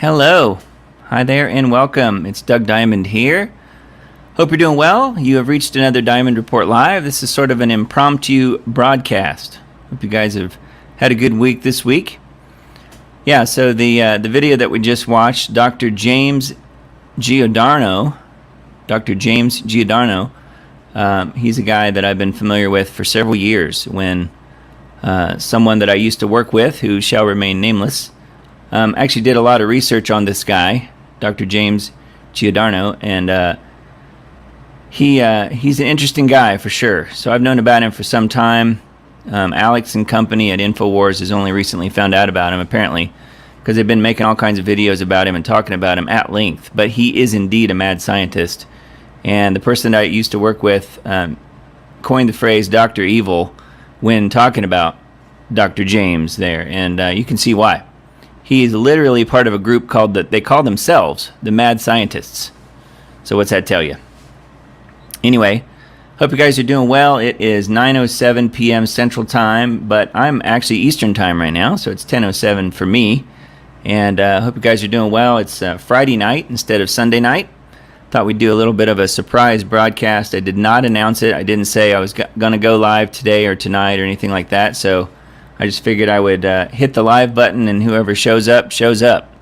Hello. Hi there and welcome. It's Doug Diamond here. Hope you're doing well. You have reached another Diamond Report Live. This is sort of an impromptu broadcast. Hope you guys have had a good week this week. Yeah, so the video that we just watched, Dr. James Giordano, he's a guy that I've been familiar with for several years when someone that I used to work with, who shall remain nameless, actually did a lot of research on this guy, Dr. James Giordano, and he's an interesting guy for sure. So I've known about him for some time. Alex and company at InfoWars has only recently found out about him, apparently, because they've been making all kinds of videos about him and talking about him at length. But he is indeed a mad scientist. And the person that I used to work with coined the phrase Dr. Evil when talking about Dr. James there. And you can see why. He's literally part of a group they call themselves the Mad Scientists. So what's that tell you? Anyway, hope you guys are doing well. It is 9:07 p.m. Central Time, but I'm actually Eastern Time right now, so it's 10:07 for me. And hope you guys are doing well. It's Friday night instead of Sunday night. Thought we'd do a little bit of a surprise broadcast. I did not announce it. I didn't say I was going to go live today or tonight or anything like that, so I just figured I would hit the live button, and whoever shows up, shows up.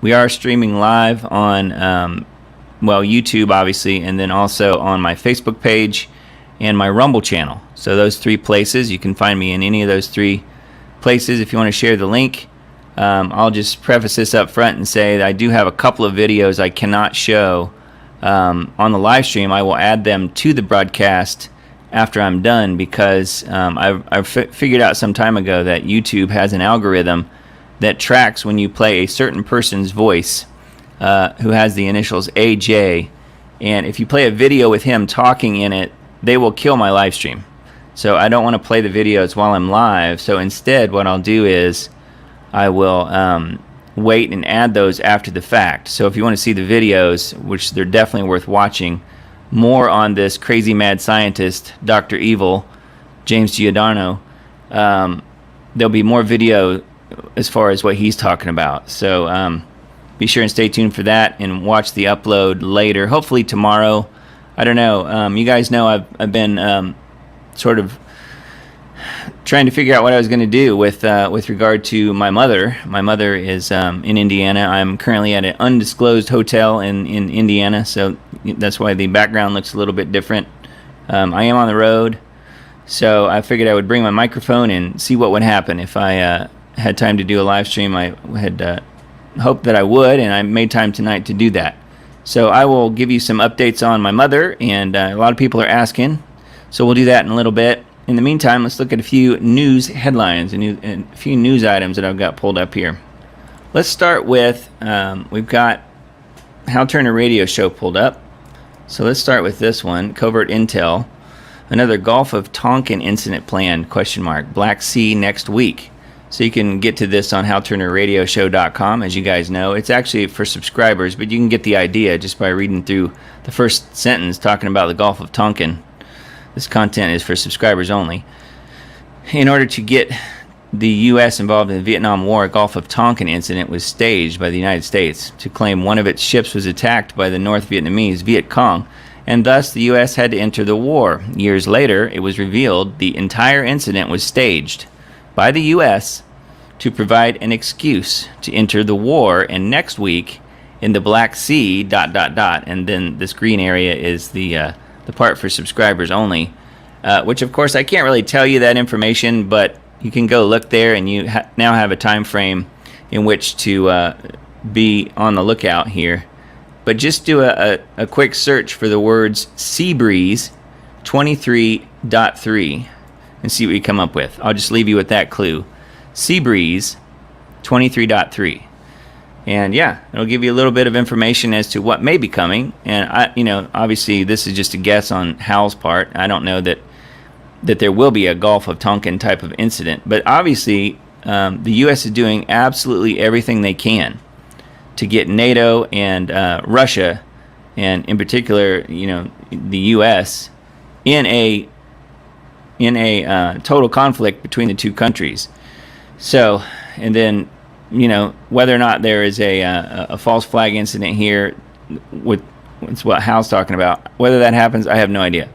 We are streaming live on, YouTube, obviously, and then also on my Facebook page and my Rumble channel. So those three places, you can find me in any of those three places. If you want to share the link, I'll just preface this up front and say that I do have a couple of videos I cannot show on the live stream. I will add them to the broadcast after I'm done, because I've figured out some time ago that YouTube has an algorithm that tracks when you play a certain person's voice who has the initials AJ, and if you play a video with him talking in it, they will kill my live stream. So I don't want to play the videos while I'm live, so instead what I'll do is I will wait and add those after the fact. So if you want to see the videos, which they're definitely worth watching, more on this crazy mad scientist, Dr. Evil, James Giordano, there'll be more video as far as what he's talking about. So be sure and stay tuned for that and watch the upload later, hopefully tomorrow. I don't know. You guys know I've been sort of trying to figure out what I was going to do with regard to my mother. My mother is in Indiana. I'm currently at an undisclosed hotel in Indiana, so that's why the background looks a little bit different. I am on the road, so I figured I would bring my microphone and see what would happen if I had time to do a live stream. I had hoped that I would, and I made time tonight to do that. So I will give you some updates on my mother, and a lot of people are asking, so we'll do that in a little bit. In the meantime, let's look at a few news headlines and a few news items that I've got pulled up here. Let's start with, we've got Hal Turner radio show pulled up. So let's start with this one, Covert Intel. Another Gulf of Tonkin incident planned, ? Black Sea next week. So you can get to this on HalTurnerRadioshow.com, as you guys know. It's actually for subscribers, but you can get the idea just by reading through the first sentence talking about the Gulf of Tonkin. This content is for subscribers only. In order to get the U.S. involved in the Vietnam War, a Gulf of Tonkin incident was staged by the United States to claim one of its ships was attacked by the North Vietnamese Viet Cong, and thus the U.S. had to enter the war. Years later, it was revealed the entire incident was staged by the U.S. to provide an excuse to enter the war, and next week in the Black Sea, ... and then this green area is the part for subscribers only, which of course I can't really tell you that information, but you can go look there, and you now have a time frame in which to be on the lookout here. But just do a quick search for the words Seabreeze 23.3 and see what you come up with. I'll just leave you with that clue. Seabreeze 23.3. And yeah, it'll give you a little bit of information as to what may be coming. And obviously this is just a guess on Hal's part. I don't know that there will be a Gulf of Tonkin type of incident, but obviously the U.S. is doing absolutely everything they can to get NATO and Russia, and in particular, the U.S. in a total conflict between the two countries. So, and then whether or not there is a false flag incident here with it's what Hal's talking about. Whether that happens, I have no idea.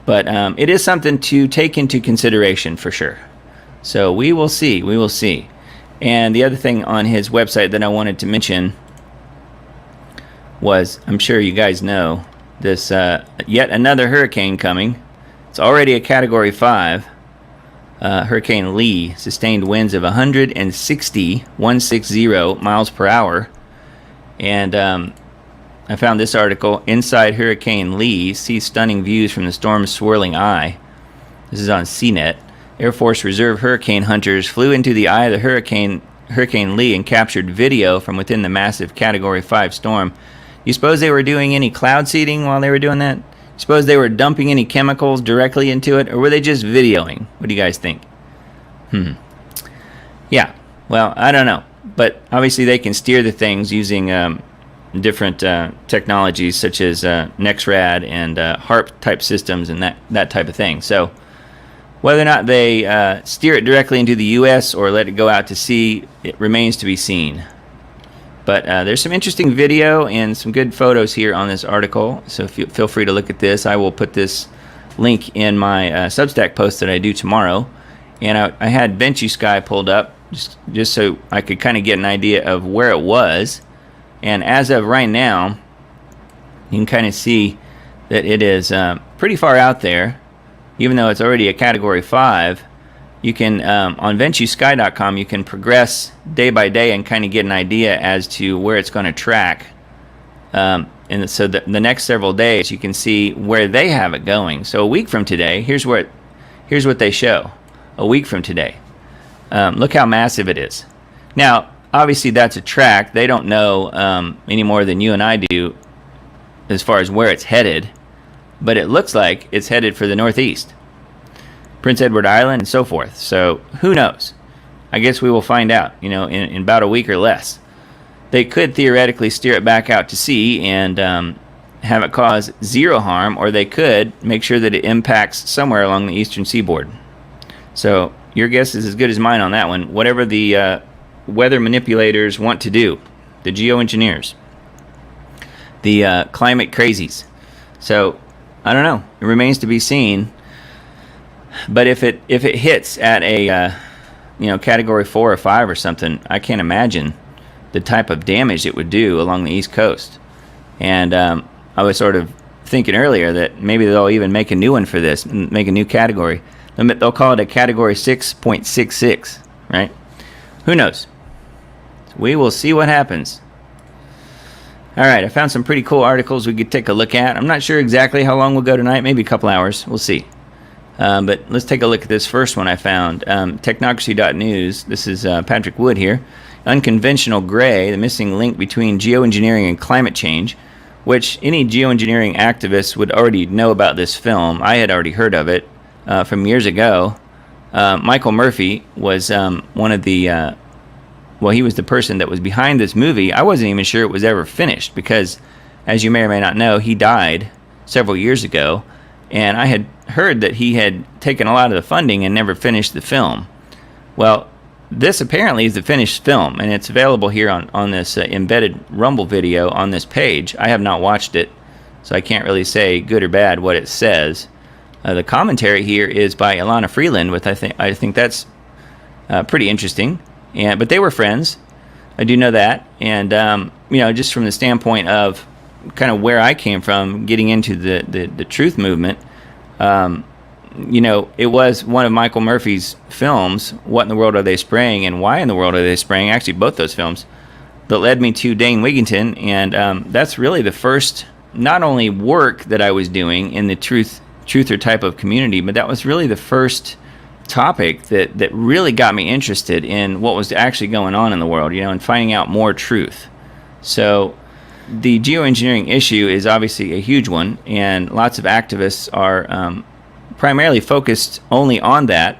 But it is something to take into consideration for sure. So we will see. We will see. And the other thing on his website that I wanted to mention was, I'm sure you guys know, this yet another hurricane coming. It's already a Category 5. Hurricane Lee, sustained winds of 160 miles per hour. And I found this article, Inside Hurricane Lee, see stunning views from the storm's swirling eye. This is on CNET. Air Force Reserve hurricane hunters flew into the eye of the Hurricane Lee and captured video from within the massive Category 5 storm. You suppose they were doing any cloud seeding while they were doing that? You suppose they were dumping any chemicals directly into it, or were they just videoing? What do you guys think? Yeah, well, I don't know. But obviously they can steer the things using different technologies such as NexRad and HARP type systems and that type of thing. So whether or not they steer it directly into the U.S. or let it go out to sea, it remains to be seen. But there's some interesting video and some good photos here on this article, so feel free to look at this. I will put this link in my Substack post that I do tomorrow. And I had VentuSky pulled up just so I could kind of get an idea of where it was. And as of right now, you can kind of see that it is pretty far out there. Even though it's already a Category 5, you can, on VentuSky.com, you can progress day by day and kind of get an idea as to where it's going to track. And so the next several days, you can see where they have it going. So a week from today, here's what they show. A week from today. Look how massive it is. Now, obviously that's a track. They don't know any more than you and I do as far as where it's headed. But it looks like it's headed for the northeast. Prince Edward Island and so forth. So who knows? I guess we will find out, in about a week or less. They could theoretically steer it back out to sea and have it cause zero harm, or they could make sure that it impacts somewhere along the eastern seaboard. So your guess is as good as mine on that one. Whatever the weather manipulators want to do, the geoengineers, the climate crazies. So I don't know. It remains to be seen. But if it hits at a Category 4 or 5 or something, I can't imagine the type of damage it would do along the East Coast. And I was sort of thinking earlier that maybe they'll even make a new one for this, make a new category. They'll call it a Category 6.66, right? Who knows? We will see what happens. All right, I found some pretty cool articles we could take a look at. I'm not sure exactly how long we'll go tonight, maybe a couple hours. We'll see. But let's take a look at this first one I found. Technocracy.news. This is Patrick Wood here. Unconventional Gray, the missing link between geoengineering and climate change, which any geoengineering activists would already know about this film. I had already heard of it from years ago. Michael Murphy was one of the... he was the person that was behind this movie. I wasn't even sure it was ever finished because, as you may or may not know, he died several years ago. And I had heard that he had taken a lot of the funding and never finished the film. Well, this apparently is the finished film, and it's available here on this embedded Rumble video on this page. I have not watched it, so I can't really say good or bad what it says. The commentary here is by Ilana Freeland, which I think that's pretty interesting. But they were friends. I do know that. And, just from the standpoint of kind of where I came from, getting into the truth movement, it was one of Michael Murphy's films, What in the World Are They Spraying and Why in the World Are They Spraying, actually both those films, that led me to Dane Wigington. And that's really the first, not only work that I was doing in the truther type of community, but that was really the first topic that really got me interested in what was actually going on in the world, and finding out more truth. So the geoengineering issue is obviously a huge one, and lots of activists are primarily focused only on that.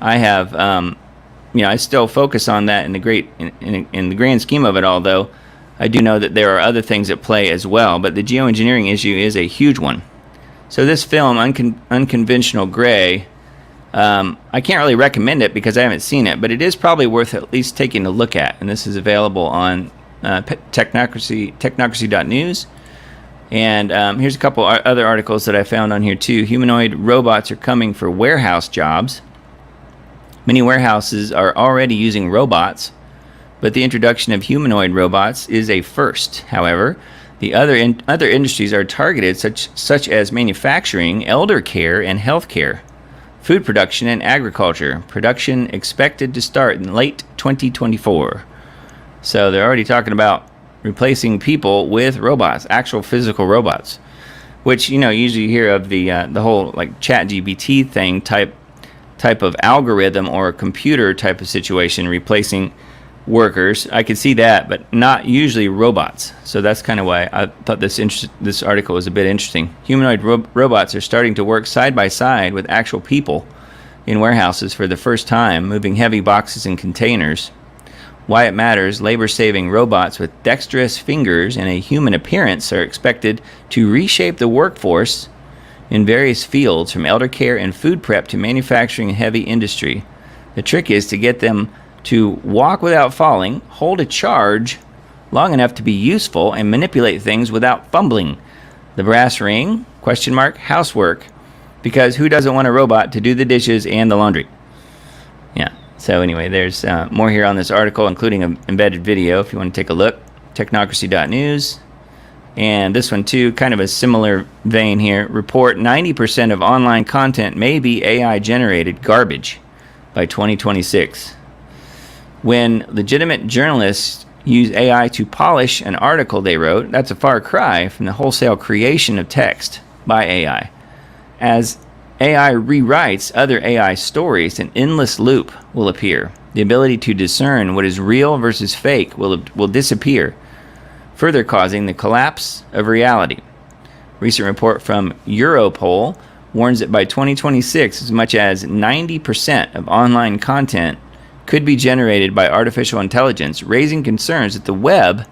I have, I still focus on that in the grand scheme of it all, though I do know that there are other things at play as well, but the geoengineering issue is a huge one. So this film, Unconventional Gray, I can't really recommend it because I haven't seen it, but it is probably worth at least taking a look at. And this is available on technocracy.news. And here's a couple other articles that I found on here too. Humanoid robots are coming for warehouse jobs. Many warehouses are already using robots, but the introduction of humanoid robots is a first. However, the other industries are targeted, such as manufacturing, elder care, and healthcare, food production, and agriculture. Production expected to start in late 2024. So they're already talking about replacing people with robots, actual physical robots, which, you know, usually you hear of the whole like ChatGPT thing type of algorithm or a computer type of situation replacing workers. I could see that, but not usually robots. So that's kind of why I thought this article was a bit interesting. Humanoid robots are starting to work side by side with actual people in warehouses for the first time, moving heavy boxes and containers. Why it matters: labor-saving robots with dexterous fingers and a human appearance are expected to reshape the workforce in various fields, from elder care and food prep to manufacturing and heavy industry. The trick is to get them to walk without falling, hold a charge long enough to be useful, and manipulate things without fumbling. The brass ring? Housework. Because who doesn't want a robot to do the dishes and the laundry? Yeah. So anyway, there's more here on this article, including an embedded video if you want to take a look. Technocracy.news. And this one too, kind of a similar vein here. Report 90% of online content may be AI-generated garbage by 2026. When legitimate journalists use AI to polish an article they wrote, that's a far cry from the wholesale creation of text by AI. As AI rewrites other AI stories, an endless loop will appear. The ability to discern what is real versus fake will disappear, further causing the collapse of reality. Recent report from Europol warns that by 2026, as much as 90% of online content could be generated by artificial intelligence, raising concerns that the web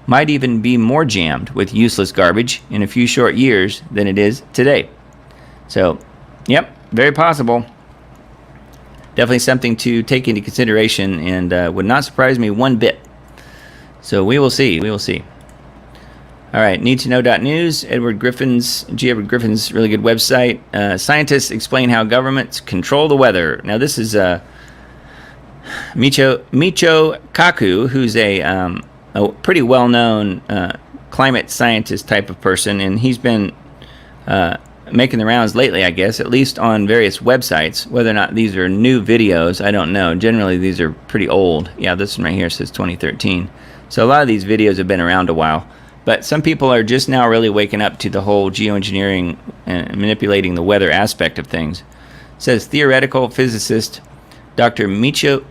might even be more jammed with useless garbage in a few short years than it is today. So, yep, very possible. Definitely something to take into consideration, and would not surprise me one bit. So we will see. All right, needtoknow.news. G. Edward Griffin's really good website. Scientists explain how governments control the weather. Now this is Michio Kaku, who's a pretty well-known climate scientist type of person, and he's been making the rounds lately, I guess, at least on various websites. Whether or not these are new videos, I don't know. Generally, these are pretty old. Yeah, this one right here says 2013. So a lot of these videos have been around a while. But some people are just now really waking up to the whole geoengineering and manipulating the weather aspect of things. It says theoretical physicist Dr. Michio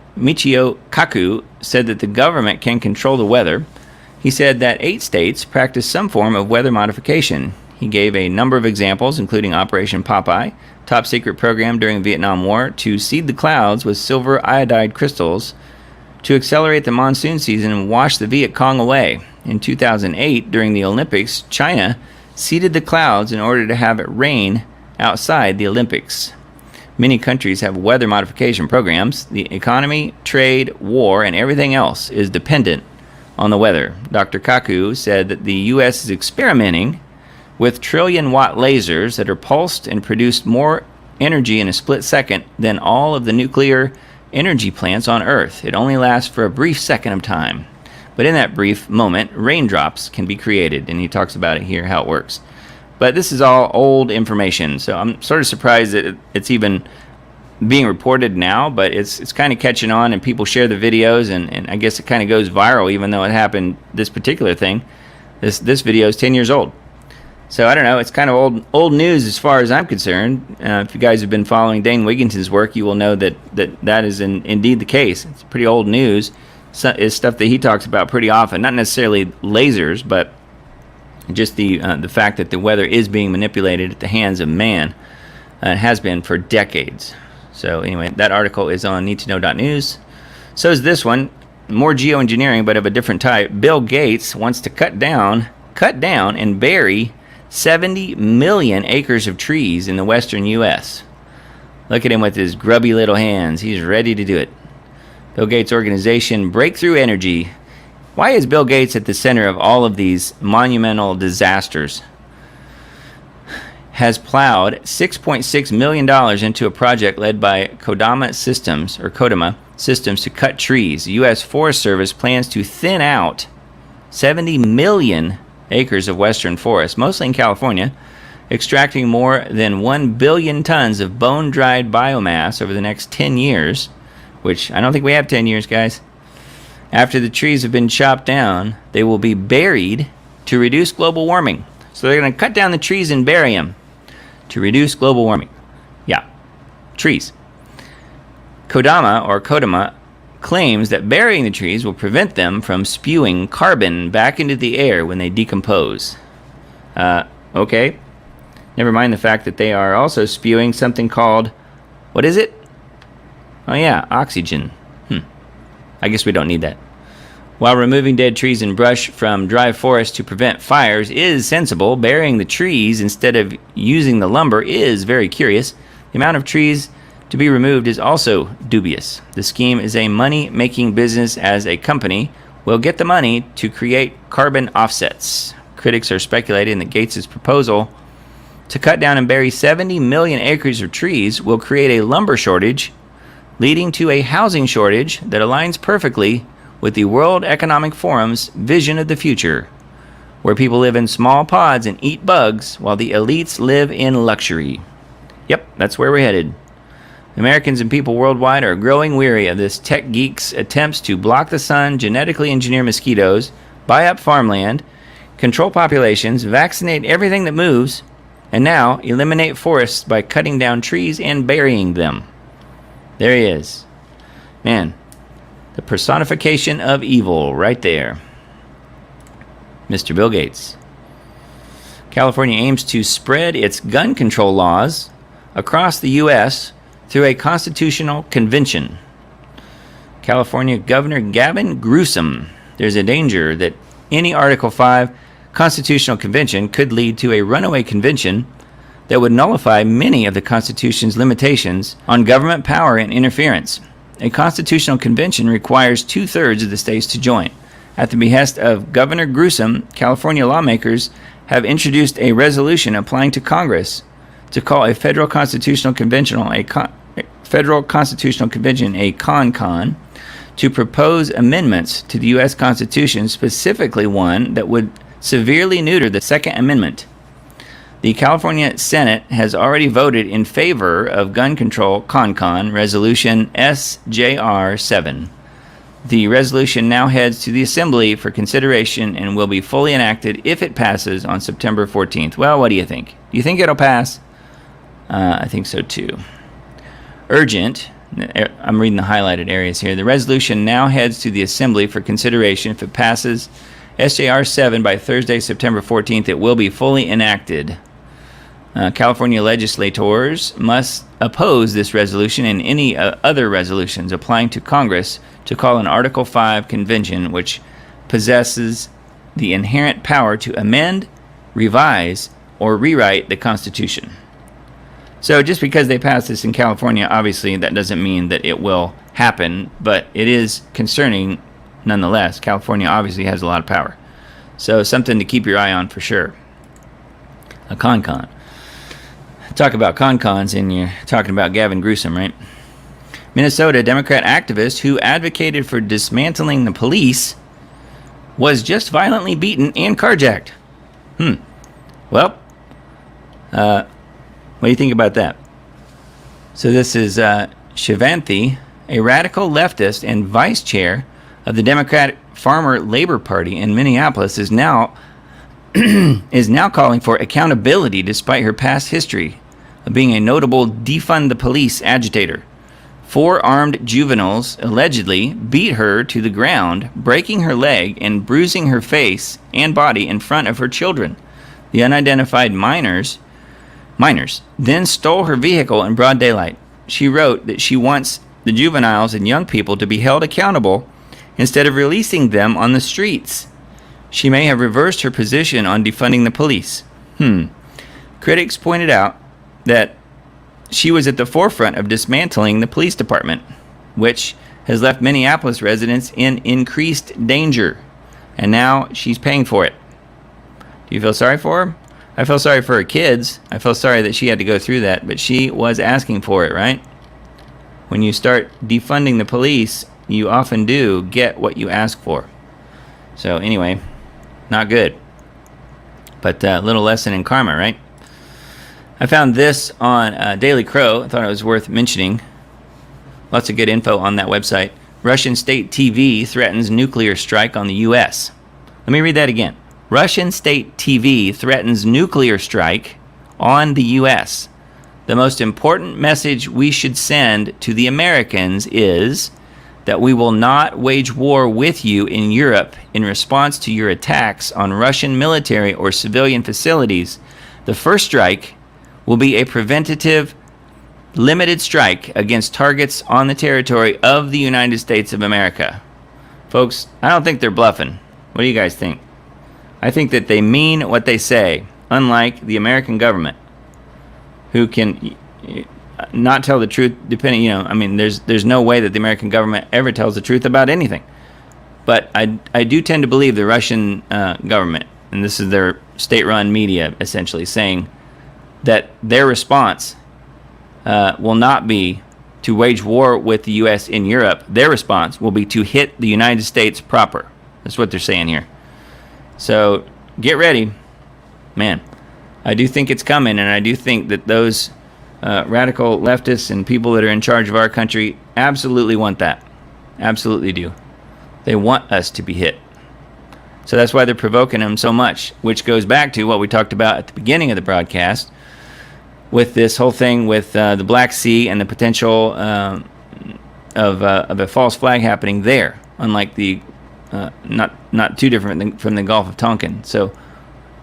Kaku said that the government can control the weather. He said that 8 states practice some form of weather modification. He gave a number of examples, including Operation Popeye, top secret program during the Vietnam War to seed the clouds with silver iodide crystals to accelerate the monsoon season and wash the Viet Cong away. In 2008, during the Olympics, China seeded the clouds in order to have it rain outside the Olympics. Many countries have weather modification programs. The economy, trade, war, and everything else is dependent on the weather. Dr. Kaku said that the U.S. is experimenting with trillion-watt lasers that are pulsed and produce more energy in a split second than all of the nuclear energy plants on Earth. It only lasts for a brief second of time. But in that brief moment, raindrops can be created, and he talks about it here, how it works. But this is all old information, so I'm sort of surprised that it's even being reported now, but it's kind of catching on, and people share the videos, and I guess it kind of goes viral, even though it happened, this particular thing. This video is 10 years old. So I don't know, it's kind of old news as far as I'm concerned. If you guys have been following Dane Wigginton's work, you will know that is indeed the case. It's pretty old news. It's stuff that he talks about pretty often. Not necessarily lasers, but just the fact that the weather is being manipulated at the hands of man. It has been for decades. So anyway, that article is on needtoknow.news. So is this one, more geoengineering, but of a different type. Bill Gates wants to cut down and bury 70 million acres of trees in the western U.S. Look at him with his grubby little hands. He's ready to do it. Bill Gates' organization, Breakthrough Energy. Why is Bill Gates at the center of all of these monumental disasters? Has plowed $6.6 million into a project led by Kodama Systems to cut trees. The U.S. Forest Service plans to thin out 70 million acres of western forest, mostly in California, extracting more than 1 billion tons of bone-dried biomass over the next 10 years, which I don't think we have 10 years, guys. After the trees have been chopped down, they will be buried to reduce global warming. So they're going to cut down the trees and bury them to reduce global warming. Yeah, trees. Kodama claims that burying the trees will prevent them from spewing carbon back into the air when they decompose. Okay. Never mind the fact that they are also spewing something called, what is it? Oh yeah, oxygen. I guess we don't need that. While removing dead trees and brush from dry forests to prevent fires is sensible, burying the trees instead of using the lumber is very curious. The amount of trees to be removed is also dubious. The scheme is a money-making business, as a company will get the money to create carbon offsets. Critics are speculating that Gates' proposal to cut down and bury 70 million acres of trees will create a lumber shortage, leading to a housing shortage that aligns perfectly with the World Economic Forum's vision of the future, where people live in small pods and eat bugs while the elites live in luxury. Yep, that's where we're headed. Americans and people worldwide are growing weary of this tech geek's attempts to block the sun, genetically engineer mosquitoes, buy up farmland, control populations, vaccinate everything that moves, and now eliminate forests by cutting down trees and burying them. There he is. Man, the personification of evil right there. Mr. Bill Gates. California aims to spread its gun control laws across the U.S. through a constitutional convention. California Governor Gavin Newsom. There's a danger that any Article 5 constitutional convention could lead to a runaway convention that would nullify many of the Constitution's limitations on government power and interference. A constitutional convention requires 2/3 of the states to join. At the behest of Governor Newsom, California lawmakers have introduced a resolution applying to Congress to call a federal constitutional convention a CONCON, to propose amendments to the U.S. Constitution, specifically one that would severely neuter the Second Amendment. The California Senate has already voted in favor of gun control CONCON Resolution SJR 7. The resolution now heads to the Assembly for consideration and will be fully enacted if it passes on September 14th. Well, what do you think? Do you think it'll pass? I think so too. Urgent. I'm reading the highlighted areas here. The resolution now heads to the Assembly for consideration. If it passes SJR 7 by Thursday, September 14th, it will be fully enacted. California legislators must oppose this resolution and any other resolutions applying to Congress to call an Article 5 convention which possesses the inherent power to amend, revise, or rewrite the Constitution. So just because they passed this in California, obviously that doesn't mean that it will happen, but it is concerning nonetheless. California obviously has a lot of power. So something to keep your eye on for sure. A CONCON. Talk about CONCONs and you're talking about Gavin Newsom, right? Minnesota Democrat activist who advocated for dismantling the police was just violently beaten and carjacked. Well, what do you think about that? So this is Shivanthi, a radical leftist and vice chair of the Democratic Farmer Labor Party in Minneapolis, is now calling for accountability despite her past history of being a notable defund the police agitator. 4 armed juveniles allegedly beat her to the ground, breaking her leg and bruising her face and body in front of her children. The unidentified minors then stole her vehicle in broad daylight. She wrote that she wants the juveniles and young people to be held accountable instead of releasing them on the streets. She may have reversed her position on defunding the police. Critics pointed out that she was at the forefront of dismantling the police department, which has left Minneapolis residents in increased danger. And now she's paying for it. Do you feel sorry for her? I feel sorry for her kids. I feel sorry that she had to go through that, but she was asking for it, right? When you start defunding the police, you often do get what you ask for. So anyway, not good. But a little lesson in karma, right? I found this on Daily Crow. I thought it was worth mentioning. Lots of good info on that website. Russian state TV threatens nuclear strike on the U.S. Let me read that again. Russian state TV threatens nuclear strike on the U.S. The most important message we should send to the Americans is that we will not wage war with you in Europe in response to your attacks on Russian military or civilian facilities. The first strike will be a preventative, limited strike against targets on the territory of the United States of America. Folks, I don't think they're bluffing. What do you guys think? I think that they mean what they say, unlike the American government, who can not tell the truth depending, there's no way that the American government ever tells the truth about anything. But I do tend to believe the Russian government, and this is their state-run media essentially, saying that their response will not be to wage war with the U.S. in Europe. Their response will be to hit the United States proper. That's what they're saying here. So get ready. Man, I do think it's coming, and I do think that those radical leftists and people that are in charge of our country absolutely want that. Absolutely do. They want us to be hit. So that's why they're provoking them so much, which goes back to what we talked about at the beginning of the broadcast with this whole thing with the Black Sea and the potential of a false flag happening there, unlike the not too different from the Gulf of Tonkin. So,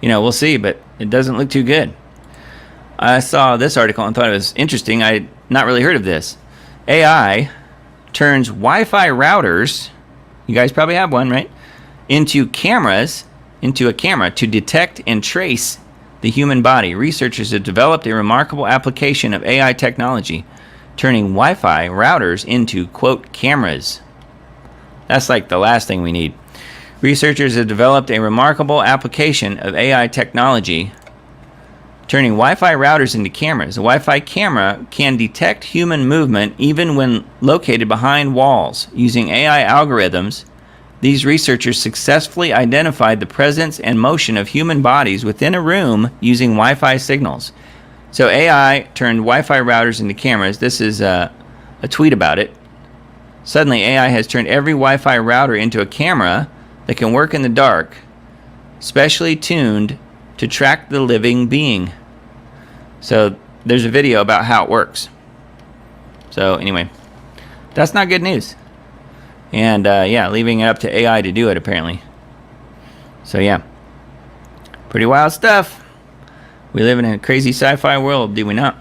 we'll see, but it doesn't look too good. I saw this article and thought it was interesting. I had not really heard of this. AI turns Wi-Fi routers, you guys probably have one, right? Into a camera to detect and trace the human body. Researchers have developed a remarkable application of AI technology, turning Wi-Fi routers into, quote, cameras. That's like the last thing we need. Researchers have developed a remarkable application of AI technology, turning Wi-Fi routers into cameras. A Wi-Fi camera can detect human movement even when located behind walls. Using AI algorithms, these researchers successfully identified the presence and motion of human bodies within a room using Wi-Fi signals. So AI turned Wi-Fi routers into cameras. This is a tweet about it. Suddenly, AI has turned every Wi-Fi router into a camera that can work in the dark, specially tuned to track the living being. So there's a video about how it works. So anyway, that's not good news. And leaving it up to AI to do it apparently. So yeah, pretty wild stuff. We live in a crazy sci-fi world, do we not?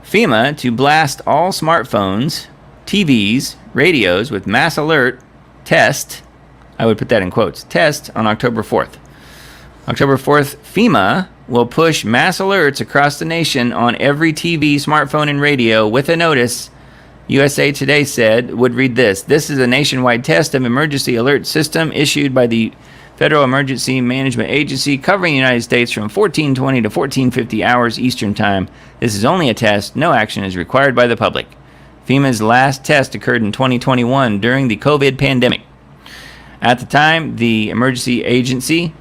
FEMA to blast all smartphones, TVs, radios with mass alert test. I would put that in quotes. Test on October 4th. October 4th, FEMA will push mass alerts across the nation on every TV, smartphone, and radio with a notice. USA Today said, would read this. This is a nationwide test of emergency alert system issued by the Federal Emergency Management Agency covering the United States from 1420 to 1450 hours Eastern Time. This is only a test. No action is required by the public. FEMA's last test occurred in 2021 during the COVID pandemic. At the time, the emergency agency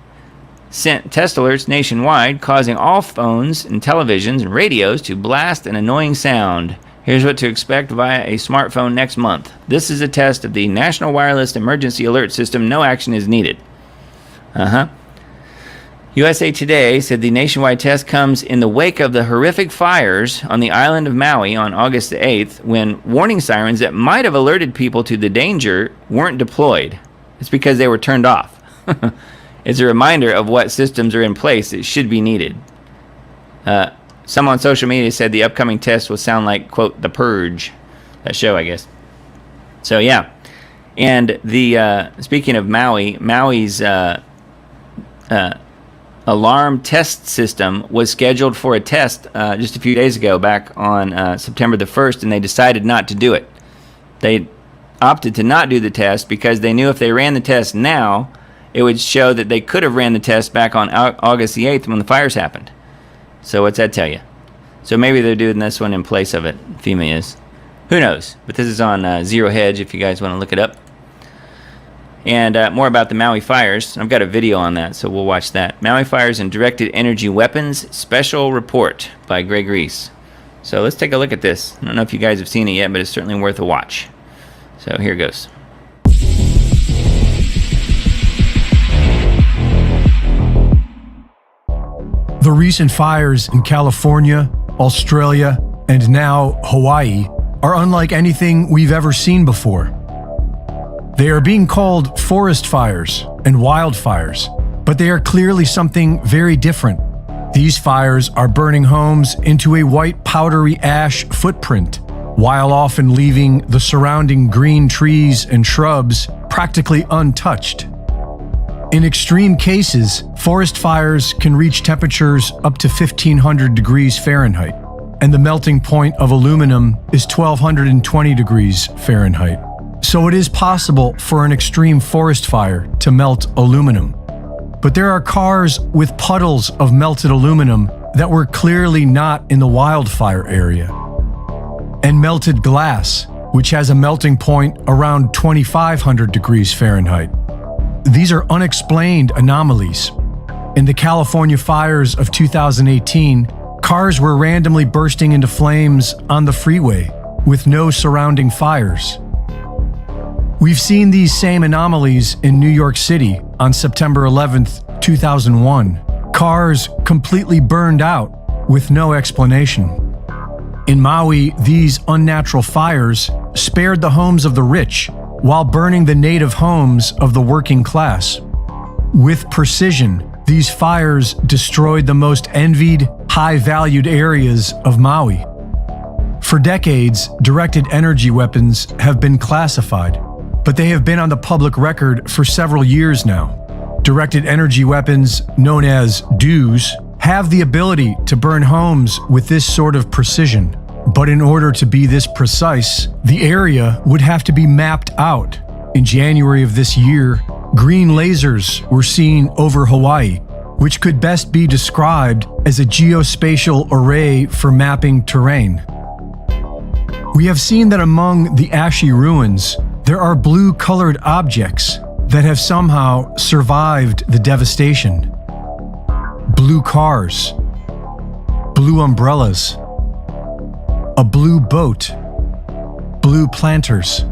sent test alerts nationwide, causing all phones and televisions and radios to blast an annoying sound. Here's what to expect via a smartphone next month. This is a test of the National Wireless Emergency Alert System. No action is needed. USA Today said the nationwide test comes in the wake of the horrific fires on the island of Maui on August 8th, when warning sirens that might have alerted people to the danger weren't deployed. It's because they were turned off. It's a reminder of what systems are in place that should be needed. Some on social media said the upcoming test will sound like, quote, The Purge. That show, I guess. So, yeah. And the speaking of Maui, Maui's alarm test system was scheduled for a test just a few days ago, back on September the 1st, and they decided not to do it. They opted to not do the test because they knew if they ran the test now, it would show that they could have ran the test back on August the 8th when the fires happened. So what's that tell you? So maybe they're doing this one in place of it. FEMA is. Who knows? But this is on Zero Hedge if you guys want to look it up. And more about the Maui fires. I've got a video on that, so we'll watch that. Maui fires and directed energy weapons special report by Greg Reese. So let's take a look at this. I don't know if you guys have seen it yet, but it's certainly worth a watch. So here goes. The recent fires in California, Australia, and now Hawaii are unlike anything we've ever seen before. They are being called forest fires and wildfires, but they are clearly something very different. These fires are burning homes into a white powdery ash footprint, while often leaving the surrounding green trees and shrubs practically untouched. In extreme cases, forest fires can reach temperatures up to 1,500 degrees Fahrenheit, and the melting point of aluminum is 1,220 degrees Fahrenheit. So it is possible for an extreme forest fire to melt aluminum. But there are cars with puddles of melted aluminum that were clearly not in the wildfire area. And melted glass, which has a melting point around 2,500 degrees Fahrenheit. These are unexplained anomalies. In the California fires of 2018, cars were randomly bursting into flames on the freeway with no surrounding fires. We've seen these same anomalies in New York City on September 11th, 2001. Cars completely burned out with no explanation. In Maui, these unnatural fires spared the homes of the rich while burning the native homes of the working class. With precision, these fires destroyed the most envied, high-valued areas of Maui. For decades, directed energy weapons have been classified, but they have been on the public record for several years now. Directed energy weapons, known as DEWs, have the ability to burn homes with this sort of precision. But in order to be this precise, the area would have to be mapped out. In January of this year, green lasers were seen over Hawaii, which could best be described as a geospatial array for mapping terrain. We have seen that among the ashy ruins, there are blue-colored objects that have somehow survived the devastation. Blue cars, blue umbrellas, a blue boat, blue planters.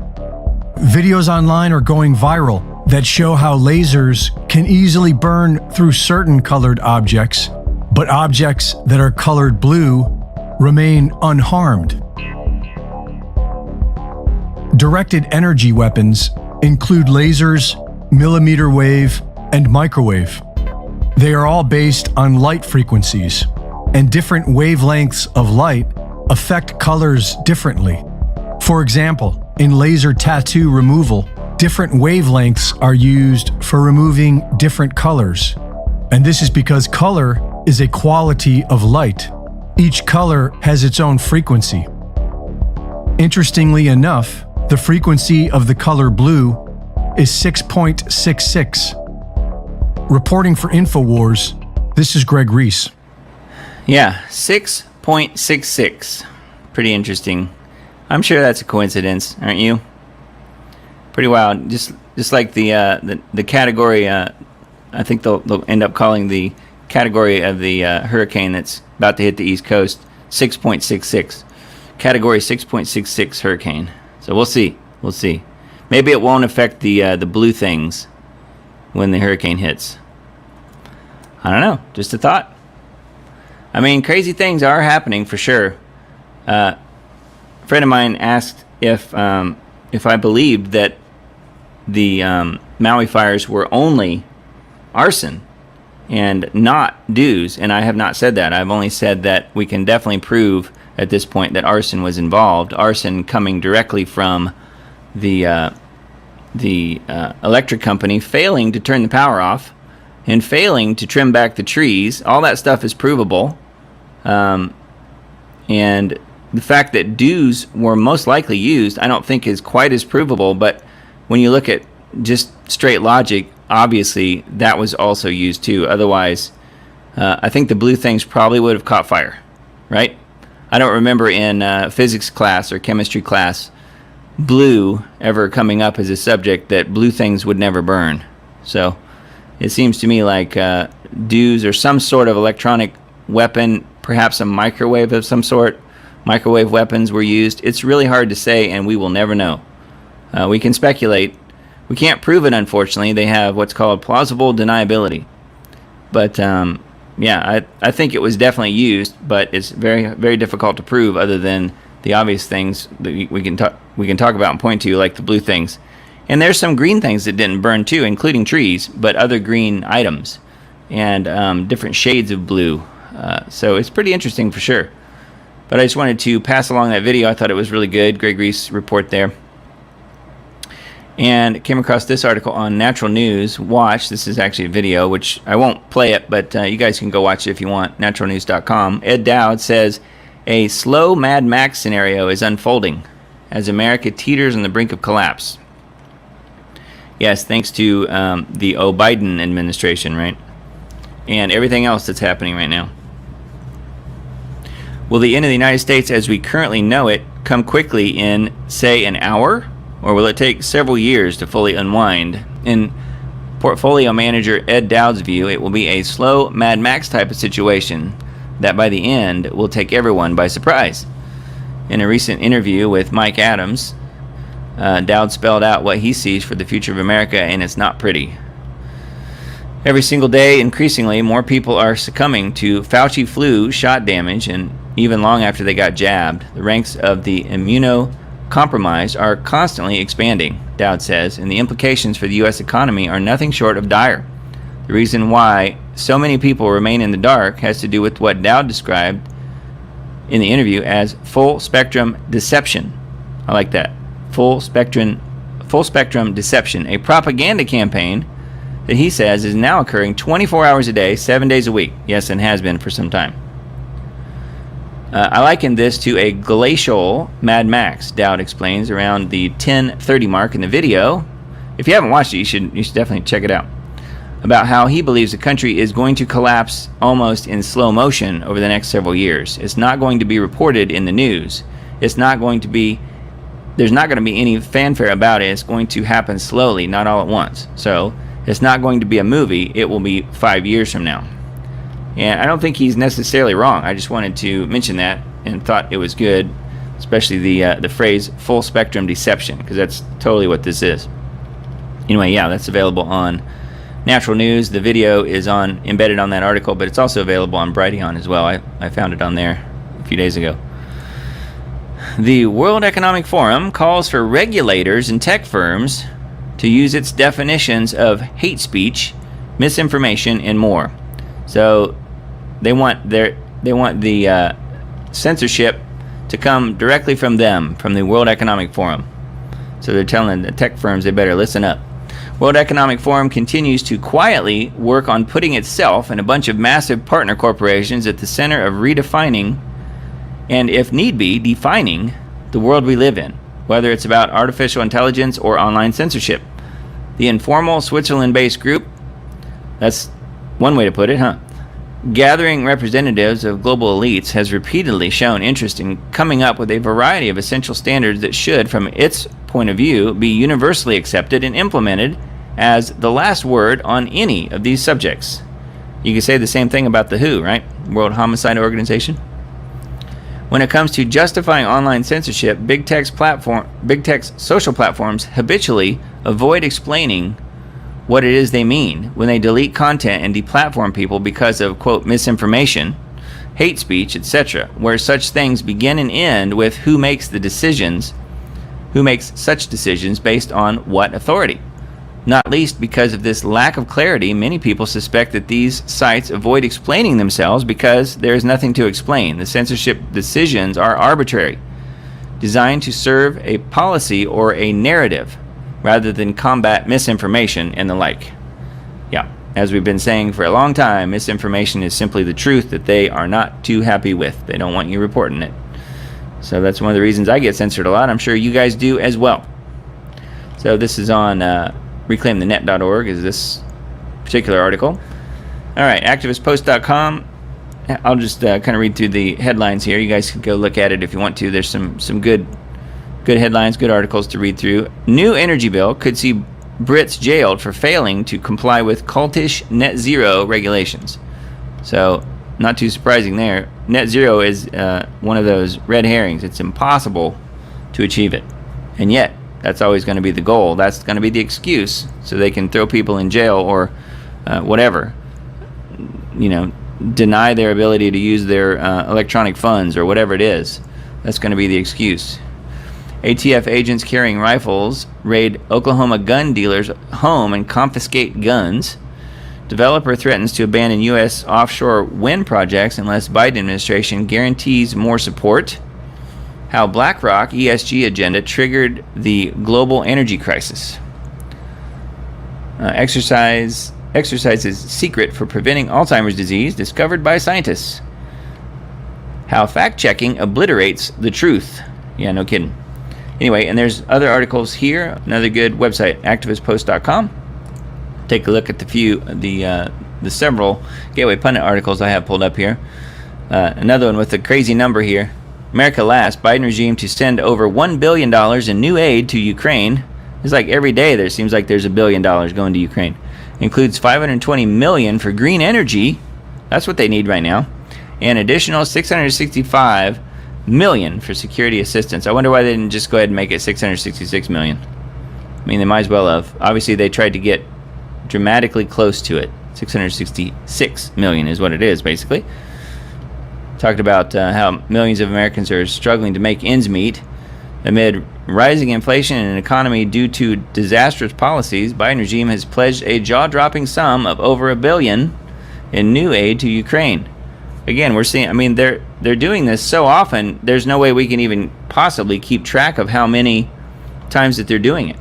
Videos online are going viral that show how lasers can easily burn through certain colored objects, but objects that are colored blue remain unharmed. Directed energy weapons include lasers, millimeter wave, and microwave. They are all based on light frequencies, and different wavelengths of light affect colors differently. For example, in laser tattoo removal, different wavelengths are used for removing different colors. And this is because color is a quality of light. Each color has its own frequency. Interestingly enough, the frequency of the color blue is 6.66. Reporting for InfoWars, this is Greg Reese. Yeah, 6.66. Pretty interesting. I'm sure that's a coincidence, aren't you? Pretty wild. Just like the category. I think they'll end up calling the category of the hurricane that's about to hit the East Coast 6.66. Category 6.66 hurricane. So we'll see. We'll see. Maybe it won't affect the blue things when the hurricane hits. I don't know. Just a thought. I mean, crazy things are happening for sure. A friend of mine asked if I believed that the Maui fires were only arson and not DEWs, and I have not said that. I've only said that we can definitely prove at this point that arson was involved. Arson coming directly from the electric company failing to turn the power off and failing to trim back the trees. All that stuff is provable. And the fact that dews were most likely used, I don't think is quite as provable. But when you look at just straight logic, obviously that was also used too. Otherwise, I think the blue things probably would have caught fire, right? I don't remember in physics class or chemistry class blue ever coming up as a subject that blue things would never burn. So it seems to me like dews or some sort of electronic weapon, perhaps a microwave of some sort. Microwave weapons were used. It's really hard to say, and we will never know. We can speculate. We can't prove it, unfortunately. They have what's called plausible deniability. But yeah, I think it was definitely used, but it's very, very difficult to prove other than the obvious things that we can talk about and point to, like the blue things. And there's some green things that didn't burn too, including trees, but other green items and different shades of blue. So it's pretty interesting for sure. But I just wanted to pass along that video. I thought it was really good. Greg Reese report there. And came across this article on Natural News Watch. This is actually a video, which I won't play it, but you guys can go watch it if you want. Naturalnews.com. Ed Dowd says a slow Mad Max scenario is unfolding as America teeters on the brink of collapse. Yes, thanks to the Biden administration, right? And everything else that's happening right now. Will the end of the United States as we currently know it come quickly in, say, an hour? Or will it take several years to fully unwind? In portfolio manager Ed Dowd's view, it will be a slow Mad Max type of situation that by the end will take everyone by surprise. In a recent interview with Mike Adams, Dowd spelled out what he sees for the future of America, and it's not pretty. Every single day, increasingly, more people are succumbing to Fauci flu shot damage, and even long after they got jabbed, the ranks of the immunocompromised are constantly expanding, Dowd says, and the implications for the U.S. economy are nothing short of dire. The reason why so many people remain in the dark has to do with what Dowd described in the interview as full spectrum deception. I like that. Full spectrum deception, a propaganda campaign that he says is now occurring 24 hours a day, 7 days a week. Yes, and has been for some time. I liken this to a glacial Mad Max, Dowd explains around the 10:30 mark in the video. If you haven't watched it, you should definitely check it out. About how he believes the country is going to collapse almost in slow motion over the next several years. It's not going to be reported in the news. There's not going to be any fanfare about it. It's going to happen slowly, not all at once. So it's not going to be a movie. It will be 5 years from now. And I don't think he's necessarily wrong. I just wanted to mention that and thought it was good, especially the phrase full spectrum deception, because that's totally what this is. Anyway, yeah, that's available on Natural News. The video is embedded on that article, but it's also available on Brighteon as well. I found it on there a few days ago. The World Economic Forum calls for regulators and tech firms to use its definitions of hate speech, misinformation, and more. So they want the censorship to come directly from them, from the World Economic Forum. So they're telling the tech firms they better listen up. World Economic Forum continues to quietly work on putting itself and a bunch of massive partner corporations at the center of redefining and, if need be, defining the world we live in, whether it's about artificial intelligence or online censorship. The informal Switzerland-based group, that's one way to put it, huh? Gathering representatives of global elites has repeatedly shown interest in coming up with a variety of essential standards that should, from its point of view, be universally accepted and implemented as the last word on any of these subjects. You can say the same thing about the WHO, right? World Homicide Organization. When it comes to justifying online censorship, big tech's social platforms habitually avoid explaining what it is they mean when they delete content and deplatform people because of, quote, misinformation, hate speech, etc., where such things begin and end with who makes such decisions based on what authority. Not least because of this lack of clarity, many people suspect that these sites avoid explaining themselves because there is nothing to explain. The censorship decisions are arbitrary, designed to serve a policy or a narrative rather than combat misinformation and the like. Yeah, as we've been saying for a long time, misinformation is simply the truth that they are not too happy with. They don't want you reporting it. So that's one of the reasons I get censored a lot. I'm sure you guys do as well. So this is on reclaimthenet.org is this particular article. All right, activistpost.com. I'll just kind of read through the headlines here. You guys can go look at it if you want to. There's some good headlines, good articles to read through. New energy bill could see Brits jailed for failing to comply with cultish net zero regulations. So, not too surprising there. Net zero is one of those red herrings. It's impossible to achieve it. And yet, that's always going to be the goal. That's going to be the excuse so they can throw people in jail or whatever. You know, deny their ability to use their electronic funds or whatever it is. That's going to be the excuse. ATF agents carrying rifles raid Oklahoma gun dealer's home and confiscate guns. Developer threatens to abandon U.S. offshore wind projects unless Biden administration guarantees more support. How BlackRock ESG agenda triggered the global energy crisis. Exercise's secret for preventing Alzheimer's disease discovered by scientists. How fact-checking obliterates the truth. Yeah, no kidding. Anyway, and there's other articles here. Another good website, activistpost.com. Take a look at the several Gateway Pundit articles I have pulled up here. Another one with a crazy number here. America Last, Biden regime to send over $1 billion in new aid to Ukraine. It's like every day there seems like there's $1 billion going to Ukraine. Includes $520 million for green energy. That's what they need right now. And additional $665 million for security assistance. I wonder why they didn't just go ahead and make it $666 million. I mean, they might as well have. Obviously, they tried to get dramatically close to it. $666 million is what it is, basically. Talked about how millions of Americans are struggling to make ends meet amid rising inflation and an economy due to disastrous policies. Biden regime has pledged a jaw-dropping sum of over $1 billion in new aid to Ukraine. Again, we're seeing. I mean, they're doing this so often. There's no way we can even possibly keep track of how many times that they're doing it.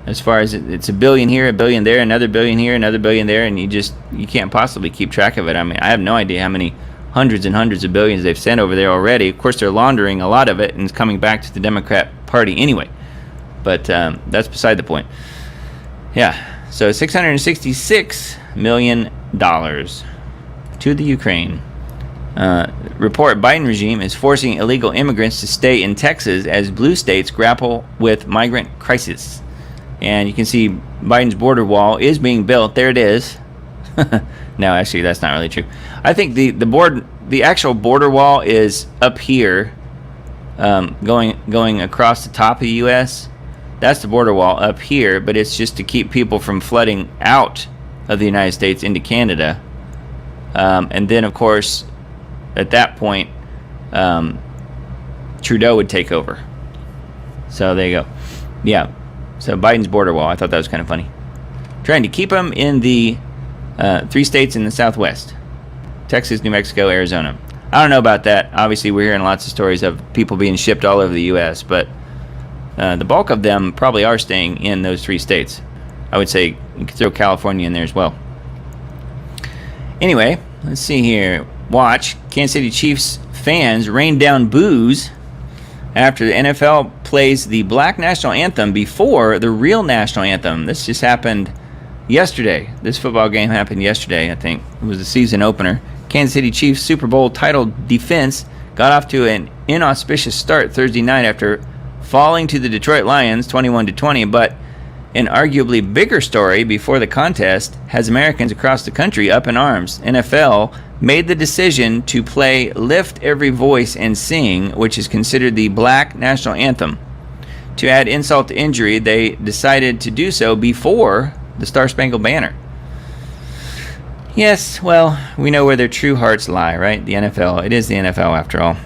As far as it's $1 billion here, $1 billion there, another $1 billion here, another $1 billion there, and you can't possibly keep track of it. I mean, I have no idea how many hundreds and hundreds of billions they've sent over there already. Of course, they're laundering a lot of it and it's coming back to the Democrat Party anyway. But that's beside the point. Yeah, so $666 million to the Ukraine. Report Biden regime is forcing illegal immigrants to stay in Texas as blue states grapple with migrant crisis. And you can see Biden's border wall is being built. There it is. No, actually, that's not really true. I think the actual border wall is up here, going across the top of the U.S. That's the border wall up here, but it's just to keep people from flooding out of the United States into Canada. And then, of course, at that point, Trudeau would take over. So there you go. Yeah. So Biden's border wall. I thought that was kind of funny. Trying to keep them in the 3 states in the Southwest: Texas, New Mexico, Arizona. I don't know about that. Obviously, we're hearing lots of stories of people being shipped all over the U.S., but the bulk of them probably are staying in those 3 states. I would say you could throw California in there as well. Anyway, let's see here. Watch. Kansas City Chiefs fans rain down boos after the NFL plays the Black National Anthem before the real National Anthem. This just happened yesterday. This football game happened yesterday, I think. It was the season opener. Kansas City Chiefs Super Bowl title defense got off to an inauspicious start Thursday night after falling to the Detroit Lions 21-20, but an arguably bigger story before the contest has Americans across the country up in arms. NFL made the decision to play Lift Every Voice and Sing, which is considered the Black National Anthem. To add insult to injury, they decided to do so before the Star-Spangled Banner. Yes, well, we know where their true hearts lie, right? The NFL. It is the NFL after all.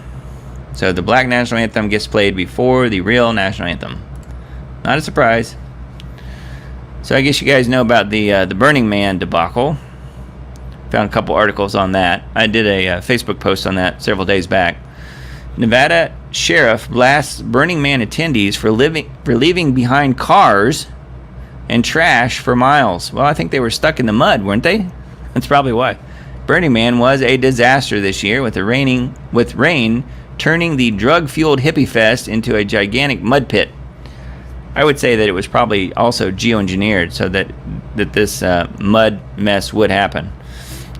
So the Black National Anthem gets played before the real National Anthem. Not a surprise. So I guess you guys know about the Burning Man debacle. Found a couple articles on that. I did a Facebook post on that several days back. Nevada sheriff blasts Burning Man attendees for leaving behind cars and trash for miles. Well, I think they were stuck in the mud, weren't they? That's probably why. Burning Man was a disaster this year with rain turning the drug-fueled hippie fest into a gigantic mud pit. I would say that it was probably also geoengineered so that this mud mess would happen.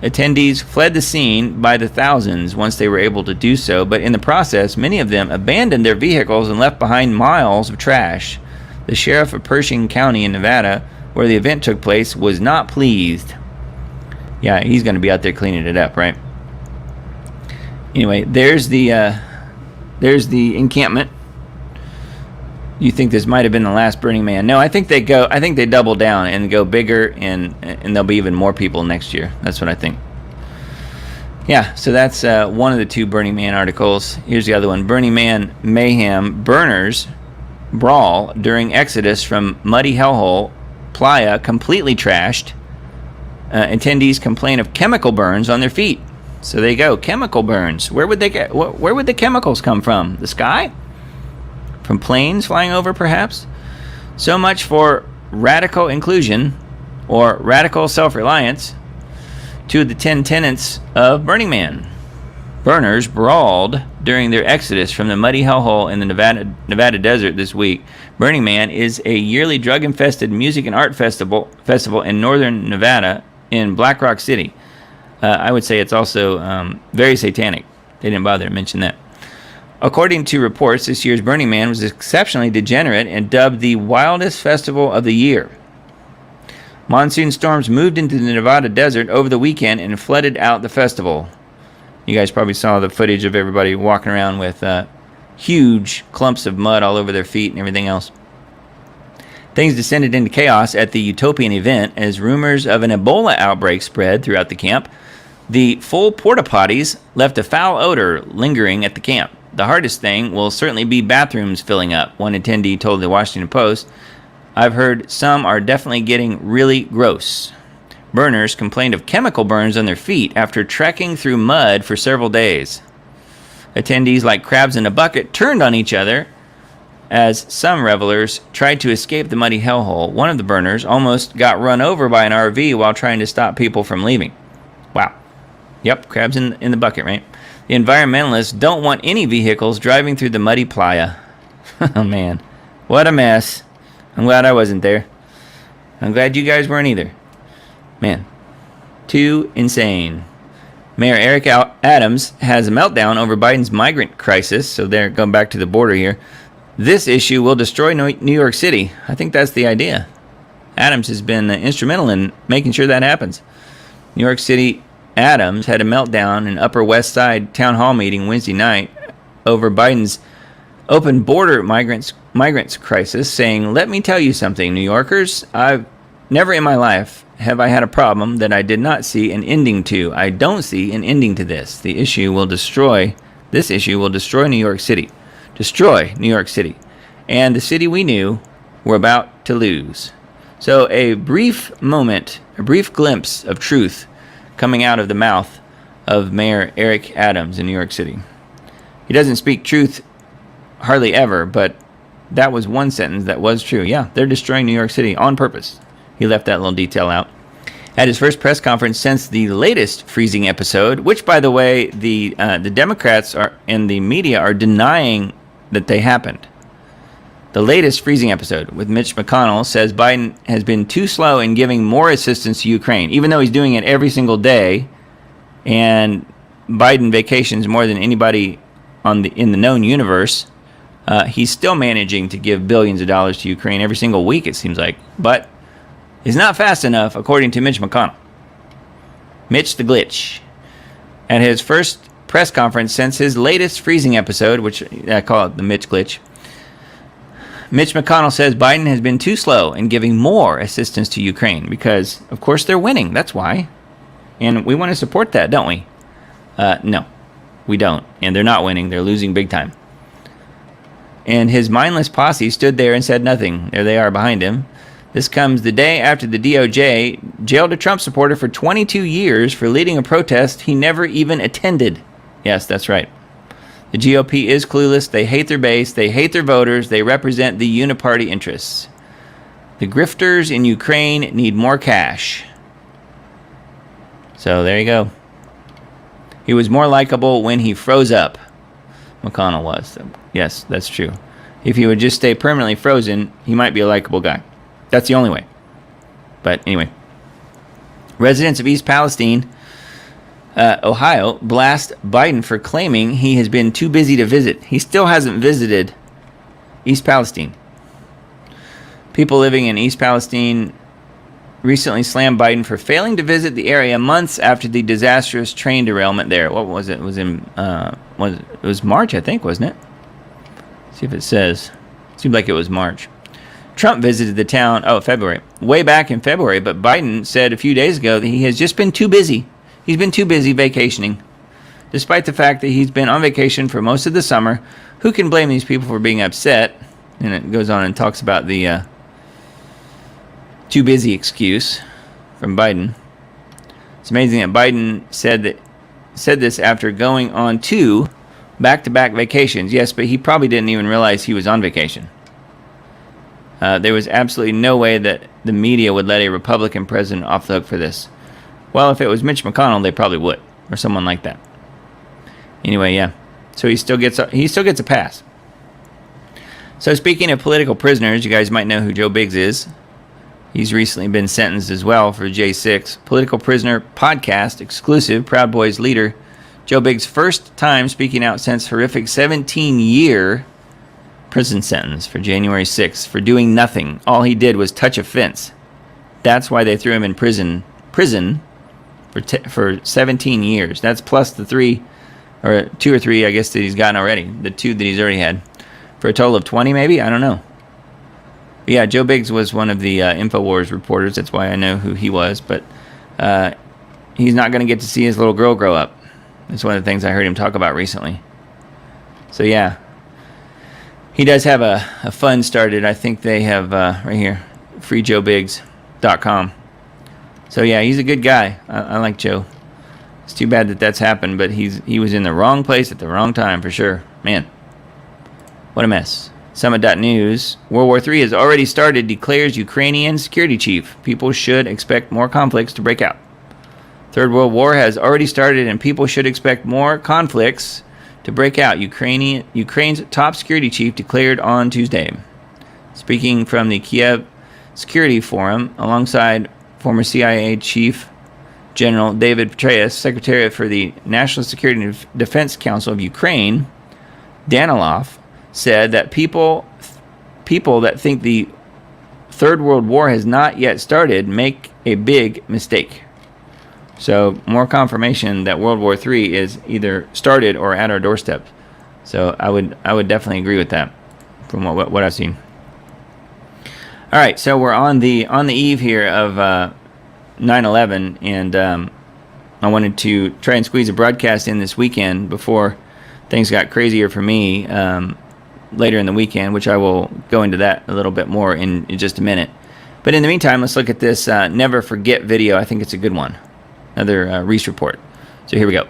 Attendees fled the scene by the thousands once they were able to do so, but in the process, many of them abandoned their vehicles and left behind miles of trash. The sheriff of Pershing County in Nevada, where the event took place, was not pleased. Yeah, he's going to be out there cleaning it up, right? Anyway, there's the encampment. You think this might have been the last Burning Man? No, I think they double down and go bigger, and there'll be even more people next year. That's what I think. Yeah, so that's one of the two Burning Man articles. Here's the other one. Burning Man Mayhem. Burners brawl during exodus from muddy hellhole Playa completely trashed. Attendees complain of chemical burns on their feet. So there you go, chemical burns. Where would the chemicals come from? The sky? From planes flying over, perhaps? So much for radical inclusion or radical self-reliance. Two of the 10 tenets of Burning Man. Burners brawled during their exodus from the muddy hellhole in the Nevada desert this week. Burning Man is a yearly drug-infested music and art festival in northern Nevada in Black Rock City. I would say it's also very satanic. They didn't bother to mention that. According to reports, this year's Burning Man was exceptionally degenerate and dubbed the wildest festival of the year. Monsoon storms moved into the Nevada desert over the weekend and flooded out the festival. You guys probably saw the footage of everybody walking around with huge clumps of mud all over their feet and everything else. Things descended into chaos at the Utopian event as rumors of an Ebola outbreak spread throughout the camp. The full porta potties left a foul odor lingering at the camp. The hardest thing will certainly be bathrooms filling up, one attendee told the Washington Post. I've heard some are definitely getting really gross. Burners complained of chemical burns on their feet after trekking through mud for several days. Attendees, like crabs in a bucket, turned on each other as some revelers tried to escape the muddy hellhole. One of the burners almost got run over by an RV while trying to stop people from leaving. Wow. Yep, crabs in the bucket, right? The environmentalists don't want any vehicles driving through the muddy playa. Oh, man. What a mess. I'm glad I wasn't there. I'm glad you guys weren't either. Man, too insane. Mayor Eric Adams has a meltdown over Biden's migrant crisis. So they're going back to the border here. This issue will destroy New York City. I think that's the idea. Adams has been instrumental in making sure that happens. New York City Adams had a meltdown in Upper West Side town hall meeting Wednesday night over Biden's open border migrants crisis, saying, "Let me tell you something, New Yorkers. I've never in my life have I had a problem that I did not see an ending to. I don't see an ending to this. This issue will destroy New York City. Destroy New York City. And the city we knew we're about to lose." So a brief glimpse of truth coming out of the mouth of Mayor Eric Adams in New York City. He doesn't speak truth hardly ever, but that was one sentence that was true. Yeah, they're destroying New York City on purpose. He left that little detail out. At his first press conference since the latest freezing episode, which, by the way, the Democrats and the media are denying that they happened. The latest freezing episode with Mitch McConnell says Biden has been too slow in giving more assistance to Ukraine, even though he's doing it every single day. And Biden vacations more than anybody in the known universe. He's still managing to give billions of dollars to Ukraine every single week, it seems like. But he's not fast enough, according to Mitch McConnell. Mitch the Glitch. At his first press conference since his latest freezing episode, which I call it the Mitch Glitch, Mitch McConnell says Biden has been too slow in giving more assistance to Ukraine because, of course, they're winning. That's why. And we want to support that, don't we? No, we don't. And they're not winning. They're losing big time. And his mindless posse stood there and said nothing. There they are behind him. This comes the day after the DOJ jailed a Trump supporter for 22 years for leading a protest he never even attended. Yes, that's right. The GOP is clueless. They hate their base. They hate their voters. They represent the uniparty interests. The grifters in Ukraine need more cash. So there you go. He was more likable when he froze up. McConnell was. Yes, that's true. If he would just stay permanently frozen, he might be a likable guy. That's the only way. But anyway. Residents of East Palestine, Ohio, blast Biden for claiming he has been too busy to visit. He still hasn't visited East Palestine. People living in East Palestine recently slammed Biden for failing to visit the area months after the disastrous train derailment there. What was it? It was March, I think, wasn't it? See if it says. Seemed like it was March. Trump visited the town, February, way back in February, but Biden said a few days ago that he has just been too busy. He's been too busy vacationing. Despite the fact that he's been on vacation for most of the summer, who can blame these people for being upset? And it goes on and talks about the too busy excuse from Biden. It's amazing that Biden said this after going on 2 back-to-back vacations. Yes, but he probably didn't even realize he was on vacation. There was absolutely no way that the media would let a Republican president off the hook for this. Well, if it was Mitch McConnell, they probably would, or someone like that. Anyway, yeah. So he still gets a pass. So speaking of political prisoners, you guys might know who Joe Biggs is. He's recently been sentenced as well for J6. Political Prisoner podcast exclusive. Proud Boys leader Joe Biggs' first time speaking out since horrific 17-year prison sentence for January 6th for doing nothing. All he did was touch a fence. That's why they threw him in prison for 17 years. That's plus the 2 or 3, I guess, that he's gotten already. The 2 that he's already had. For a total of 20, maybe? I don't know. But yeah, Joe Biggs was one of the InfoWars reporters. That's why I know who he was. But he's not going to get to see his little girl grow up. That's one of the things I heard him talk about recently. So yeah. He does have a fund started. I think they have, right here, freejoebiggs.com. So yeah, he's a good guy. I like Joe. It's too bad that that's happened, but he was in the wrong place at the wrong time for sure. Man, what a mess. Summit.news. World War III has already started, declares Ukrainian security chief. People should expect more conflicts to break out. Third World War has already started, and people should expect more conflicts to break out, Ukraine's top security chief declared on Tuesday. Speaking from the Kiev Security Forum, alongside former CIA Chief General David Petraeus, Secretary for the National Security and Defense Council of Ukraine, Danilov, said that people that think the Third World War has not yet started make a big mistake. So more confirmation that World War III is either started or at our doorstep. So I would definitely agree with that from what I've seen. All right, so we're on the eve here of 9/11, and I wanted to try and squeeze a broadcast in this weekend before things got crazier for me later in the weekend, which I will go into that a little bit more in just a minute. But in the meantime, let's look at this Never Forget video. I think it's a good one. Another Reese report. So here we go.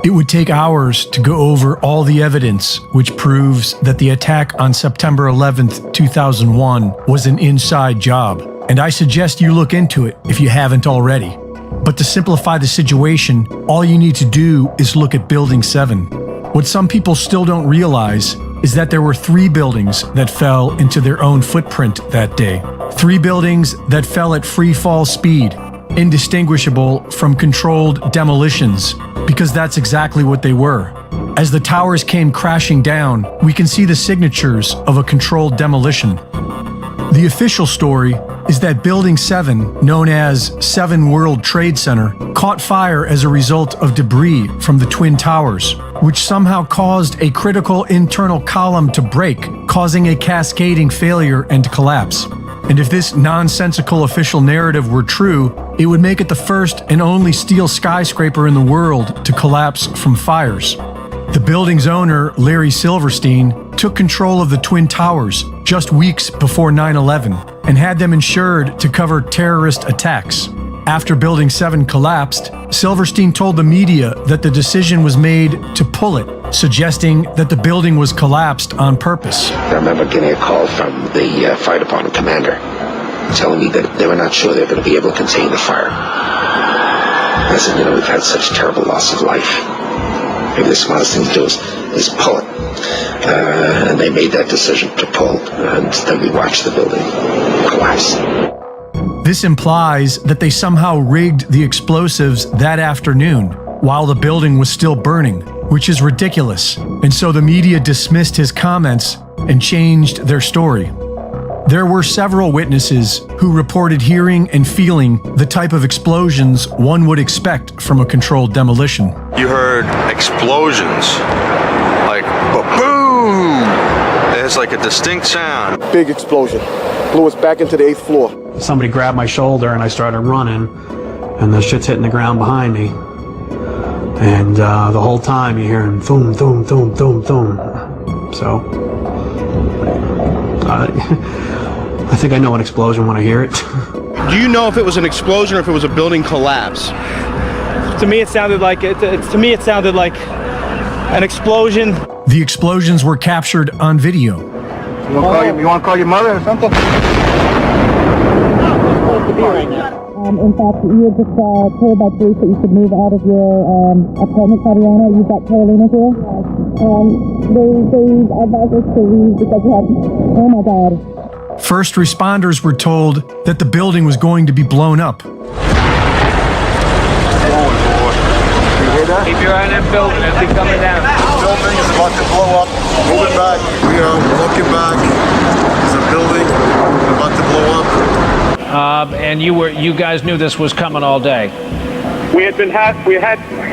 It would take hours to go over all the evidence which proves that the attack on September 11th, 2001 was an inside job, and I suggest you look into it if you haven't already. But to simplify the situation, all you need to do is look at Building 7. What some people still don't realize is that there were 3 buildings that fell into their own footprint that day. 3 buildings that fell at free fall speed, indistinguishable from controlled demolitions, because that's exactly what they were. As the towers came crashing down, we can see the signatures of a controlled demolition. The official story is that Building 7, known as 7 World Trade Center, caught fire as a result of debris from the Twin Towers, which somehow caused a critical internal column to break, causing a cascading failure and collapse. And if this nonsensical official narrative were true, it would make it the first and only steel skyscraper in the world to collapse from fires. The building's owner, Larry Silverstein, took control of the Twin Towers just weeks before 9/11 and had them insured to cover terrorist attacks. After Building 7 collapsed, Silverstein told the media that the decision was made to pull it, suggesting that the building was collapsed on purpose. I remember getting a call from the fire department commander telling me that they were not sure they were going to be able to contain the fire. I said, you know, we've had such terrible loss of life. Maybe the smartest thing to do is pull it. And they made that decision to pull, and then we watched the building collapse. This implies that they somehow rigged the explosives that afternoon while the building was still burning, which is ridiculous. And so the media dismissed his comments and changed their story. There were several witnesses who reported hearing and feeling the type of explosions one would expect from a controlled demolition. You heard explosions, like boom! It's like a distinct sound. Big explosion. Blew us back into the 8th floor. Somebody grabbed my shoulder and I started running, and the shit's hitting the ground behind me. And the whole time you're hearing boom, boom, boom, boom, boom. So, I think I know an explosion when I hear it. Do you know if it was an explosion or if it was a building collapse? To me, it sounded like an explosion. The explosions were captured on video. You want to call your mother or something? In fact, you were just told by police that you should move out of your apartment, Tatiana. You've got Carolina here. They advised us to leave because we had, oh my God. First responders were told that the building was going to be blown up. Keep your eye on that building as we coming down. The building is about to blow up. Moving back. We are looking back. There's a building about to blow up. And you guys knew this was coming all day. We had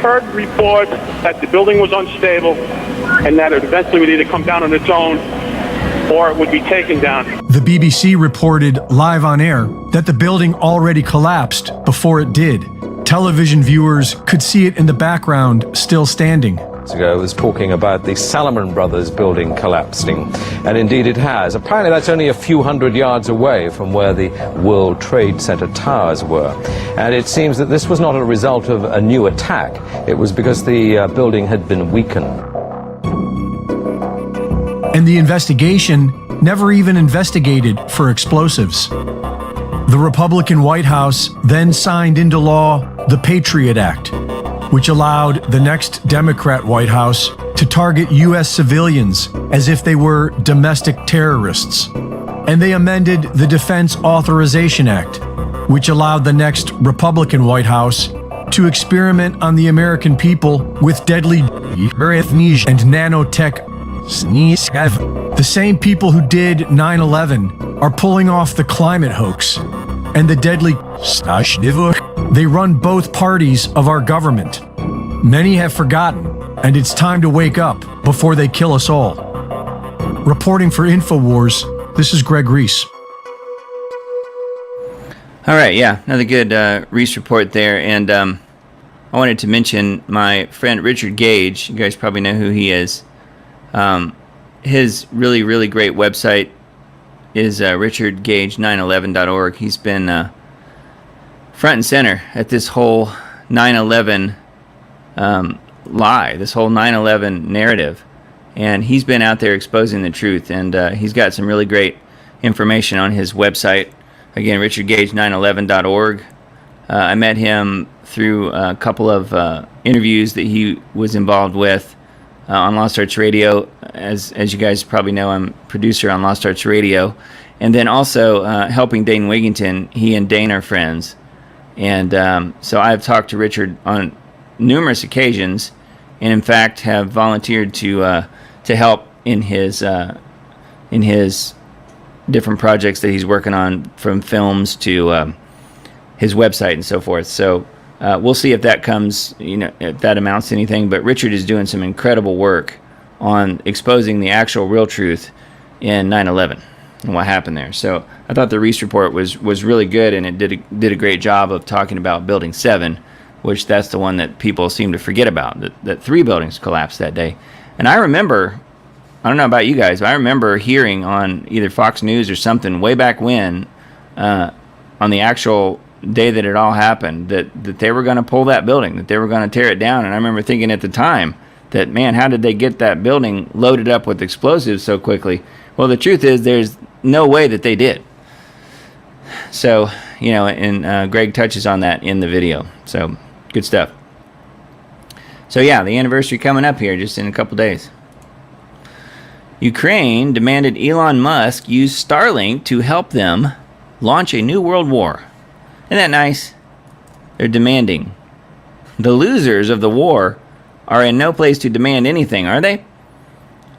heard reports that the building was unstable and that it eventually would either come down on its own or it would be taken down. The BBC reported live on air that the building already collapsed before it did. Television viewers could see it in the background, still standing. Ago was talking about the Salomon Brothers building collapsing, and indeed it has. Apparently that's only a few hundred yards away from where the World Trade Center towers were, and it seems that this was not a result of a new attack. It was because the building had been weakened. And the investigation never even investigated for explosives. The Republican White House then signed into law the Patriot Act, which allowed the next Democrat White House to target U.S. civilians as if they were domestic terrorists. And they amended the Defense Authorization Act, which allowed the next Republican White House to experiment on the American people with deadly and nanotech. The same people who did 9/11 are pulling off the climate hoax and the deadly. They run both parties of our government. Many have forgotten, and it's time to wake up before they kill us all. Reporting for InfoWars, this is Greg Reese. All right, yeah, another good Reese report there. And I wanted to mention my friend Richard Gage. You guys probably know who he is. His really, really great website is richardgage911.org. He's been front and center at this whole 9/11 lie, this whole 9/11 narrative. And he's been out there exposing the truth. And he's got some really great information on his website. Again, richardgage911.org. I met him through a couple of interviews that he was involved with on Lost Arts Radio. As you guys probably know, I'm producer on Lost Arts Radio. And then also helping Dane Wigington. He and Dane are friends. And so I've talked to Richard on numerous occasions, and in fact have volunteered to help in his different projects that he's working on, from films to his website and so forth. So we'll see if that comes, if that amounts to anything. But Richard is doing some incredible work on exposing the actual real truth in 9/11 and what happened there. So I thought the Reese report was really good, and it did a great job of talking about Building 7, which that's the one that people seem to forget about, that 3 buildings collapsed that day. And I remember, I don't know about you guys, but I remember hearing on either Fox News or something way back when, on the actual day that it all happened, that they were going to pull that building, that they were going to tear it down. And I remember thinking at the time that, man, how did they get that building loaded up with explosives so quickly? Well, the truth is there's no way that they did. So, you know, and Greg touches on that in the video. So, good stuff. So, yeah, the anniversary coming up here just in a couple days. Ukraine demanded Elon Musk use Starlink to help them launch a new world war. Isn't that nice? They're demanding. The losers of the war are in no place to demand anything, are they?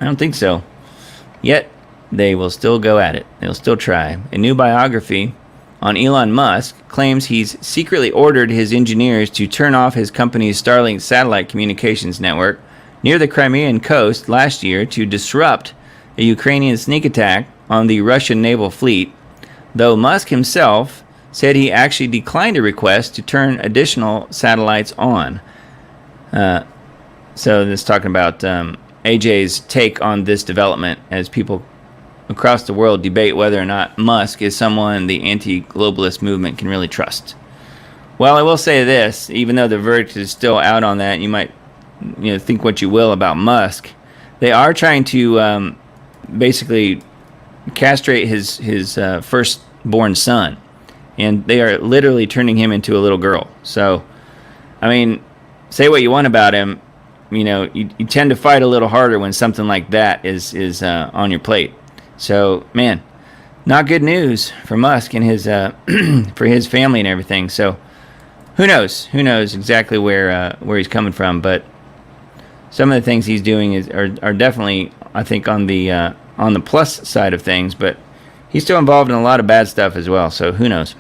I don't think so. Yet, they will still go at it. They'll still try. A new biography on Elon Musk claims he's secretly ordered his engineers to turn off his company's Starlink satellite communications network near the Crimean coast last year to disrupt a Ukrainian sneak attack on the Russian naval fleet, though Musk himself said he actually declined a request to turn additional satellites on. So this is talking about AJ's take on this development as people across the world debate whether or not Musk is someone the anti-globalist movement can really trust. Well, I will say this, even though the verdict is still out on that, you might think what you will about Musk. They are trying to basically castrate his firstborn son, and they are literally turning him into a little girl. So, I mean, say what you want about him, you tend to fight a little harder when something like that is on your plate. So, man, not good news for Musk and his for his family and everything. So, who knows? Who knows exactly where he's coming from? But some of the things he's doing are definitely, I think, on the plus side of things. But he's still involved in a lot of bad stuff as well. So, who knows?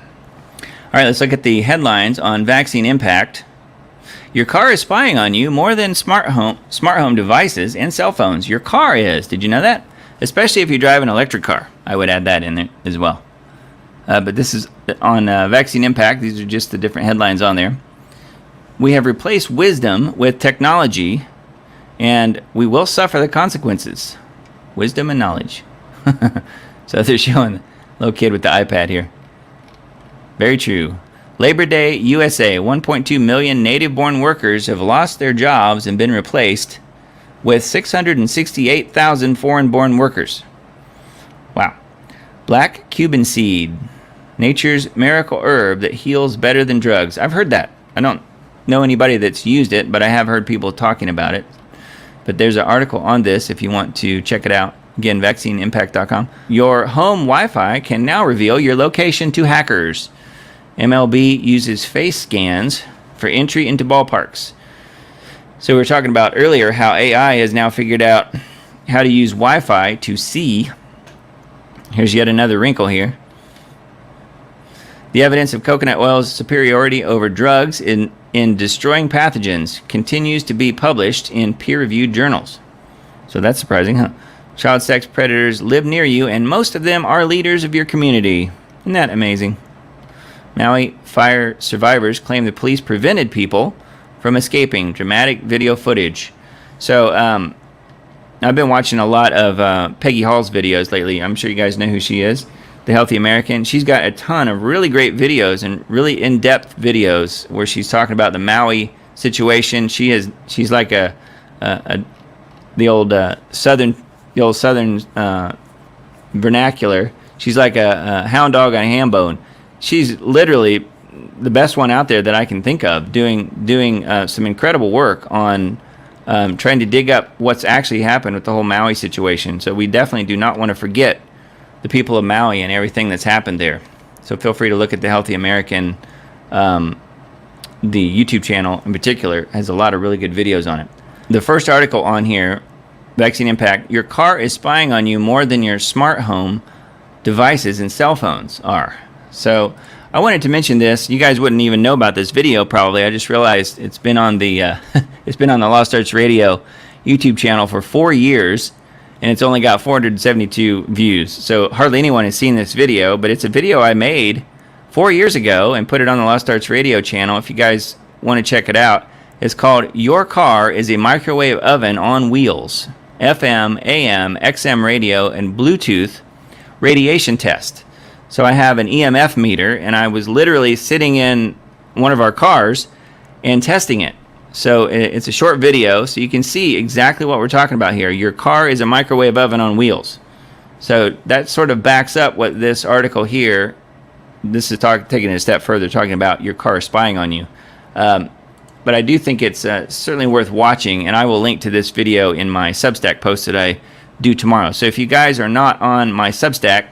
All right, let's look at the headlines on vaccine impact. Your car is spying on you more than smart home devices and cell phones. Your car is. Did you know that? Especially if you drive an electric car. I would add that in there as well. But this is on vaccine impact. These are just the different headlines on there. We have replaced wisdom with technology, and we will suffer the consequences. Wisdom and knowledge. So they're showing the little kid with the iPad here. Very true. Labor Day, USA. 1.2 million native-born workers have lost their jobs and been replaced with 668,000 foreign-born workers. Wow. Black Cuban seed, nature's miracle herb that heals better than drugs. I've heard that. I don't know anybody that's used it, but I have heard people talking about it. But there's an article on this if you want to check it out. Again, vaccineimpact.com. Your home Wi-Fi can now reveal your location to hackers. MLB uses face scans for entry into ballparks. So we were talking about earlier how AI has now figured out how to use Wi-Fi to see. Here's yet another wrinkle here. The evidence of coconut oil's superiority over drugs in destroying pathogens continues to be published in peer-reviewed journals. So that's surprising, huh? Child sex predators live near you, and most of them are leaders of your community. Isn't that amazing? Maui fire survivors claim the police prevented people from escaping. Dramatic video footage. So, I've been watching a lot of Peggy Hall's videos lately. I'm sure you guys know who she is. The Healthy American. She's got a ton of really great videos and really in-depth videos where she's talking about the Maui situation. She's like the old southern vernacular. She's like a hound dog on a ham bone. She's literally the best one out there that I can think of, doing some incredible work on trying to dig up what's actually happened with the whole Maui situation. So we definitely do not want to forget the people of Maui and everything that's happened there. So feel free to look at the Healthy American. The YouTube channel in particular has a lot of really good videos on it. The first article on here, Vaccine Impact, your car is spying on you more than your smart home devices and cell phones are. So I wanted to mention this. You guys wouldn't even know about this video probably. I just realized it's been on the it's been on the Lost Arts Radio YouTube channel for 4 years, and it's only got 472 views. So hardly anyone has seen this video, but it's a video I made 4 years ago and put it on the Lost Arts Radio channel. If you guys want to check it out, it's called "Your Car is a Microwave Oven on Wheels: FM, AM, XM radio, and Bluetooth Radiation Test." So I have an EMF meter, and I was literally sitting in one of our cars and testing it. So it's a short video, so you can see exactly what we're talking about here. Your car is a microwave oven on wheels. So that sort of backs up what this article here, this is taking it a step further, talking about your car spying on you. But I do think it's certainly worth watching, and I will link to this video in my Substack post that I do tomorrow. So if you guys are not on my Substack,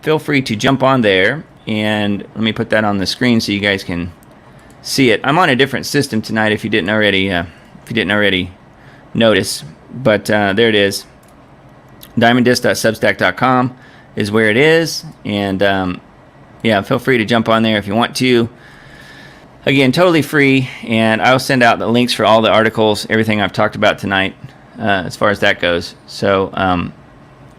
feel free to jump on there, and let me put that on the screen so you guys can see it. I'm on a different system tonight if you didn't already notice, but there it is. diamonddisc.substack.com is where it is, and yeah, feel free to jump on there if you want to. Again, totally free, and I'll send out the links for all the articles, everything I've talked about tonight, as far as that goes. So,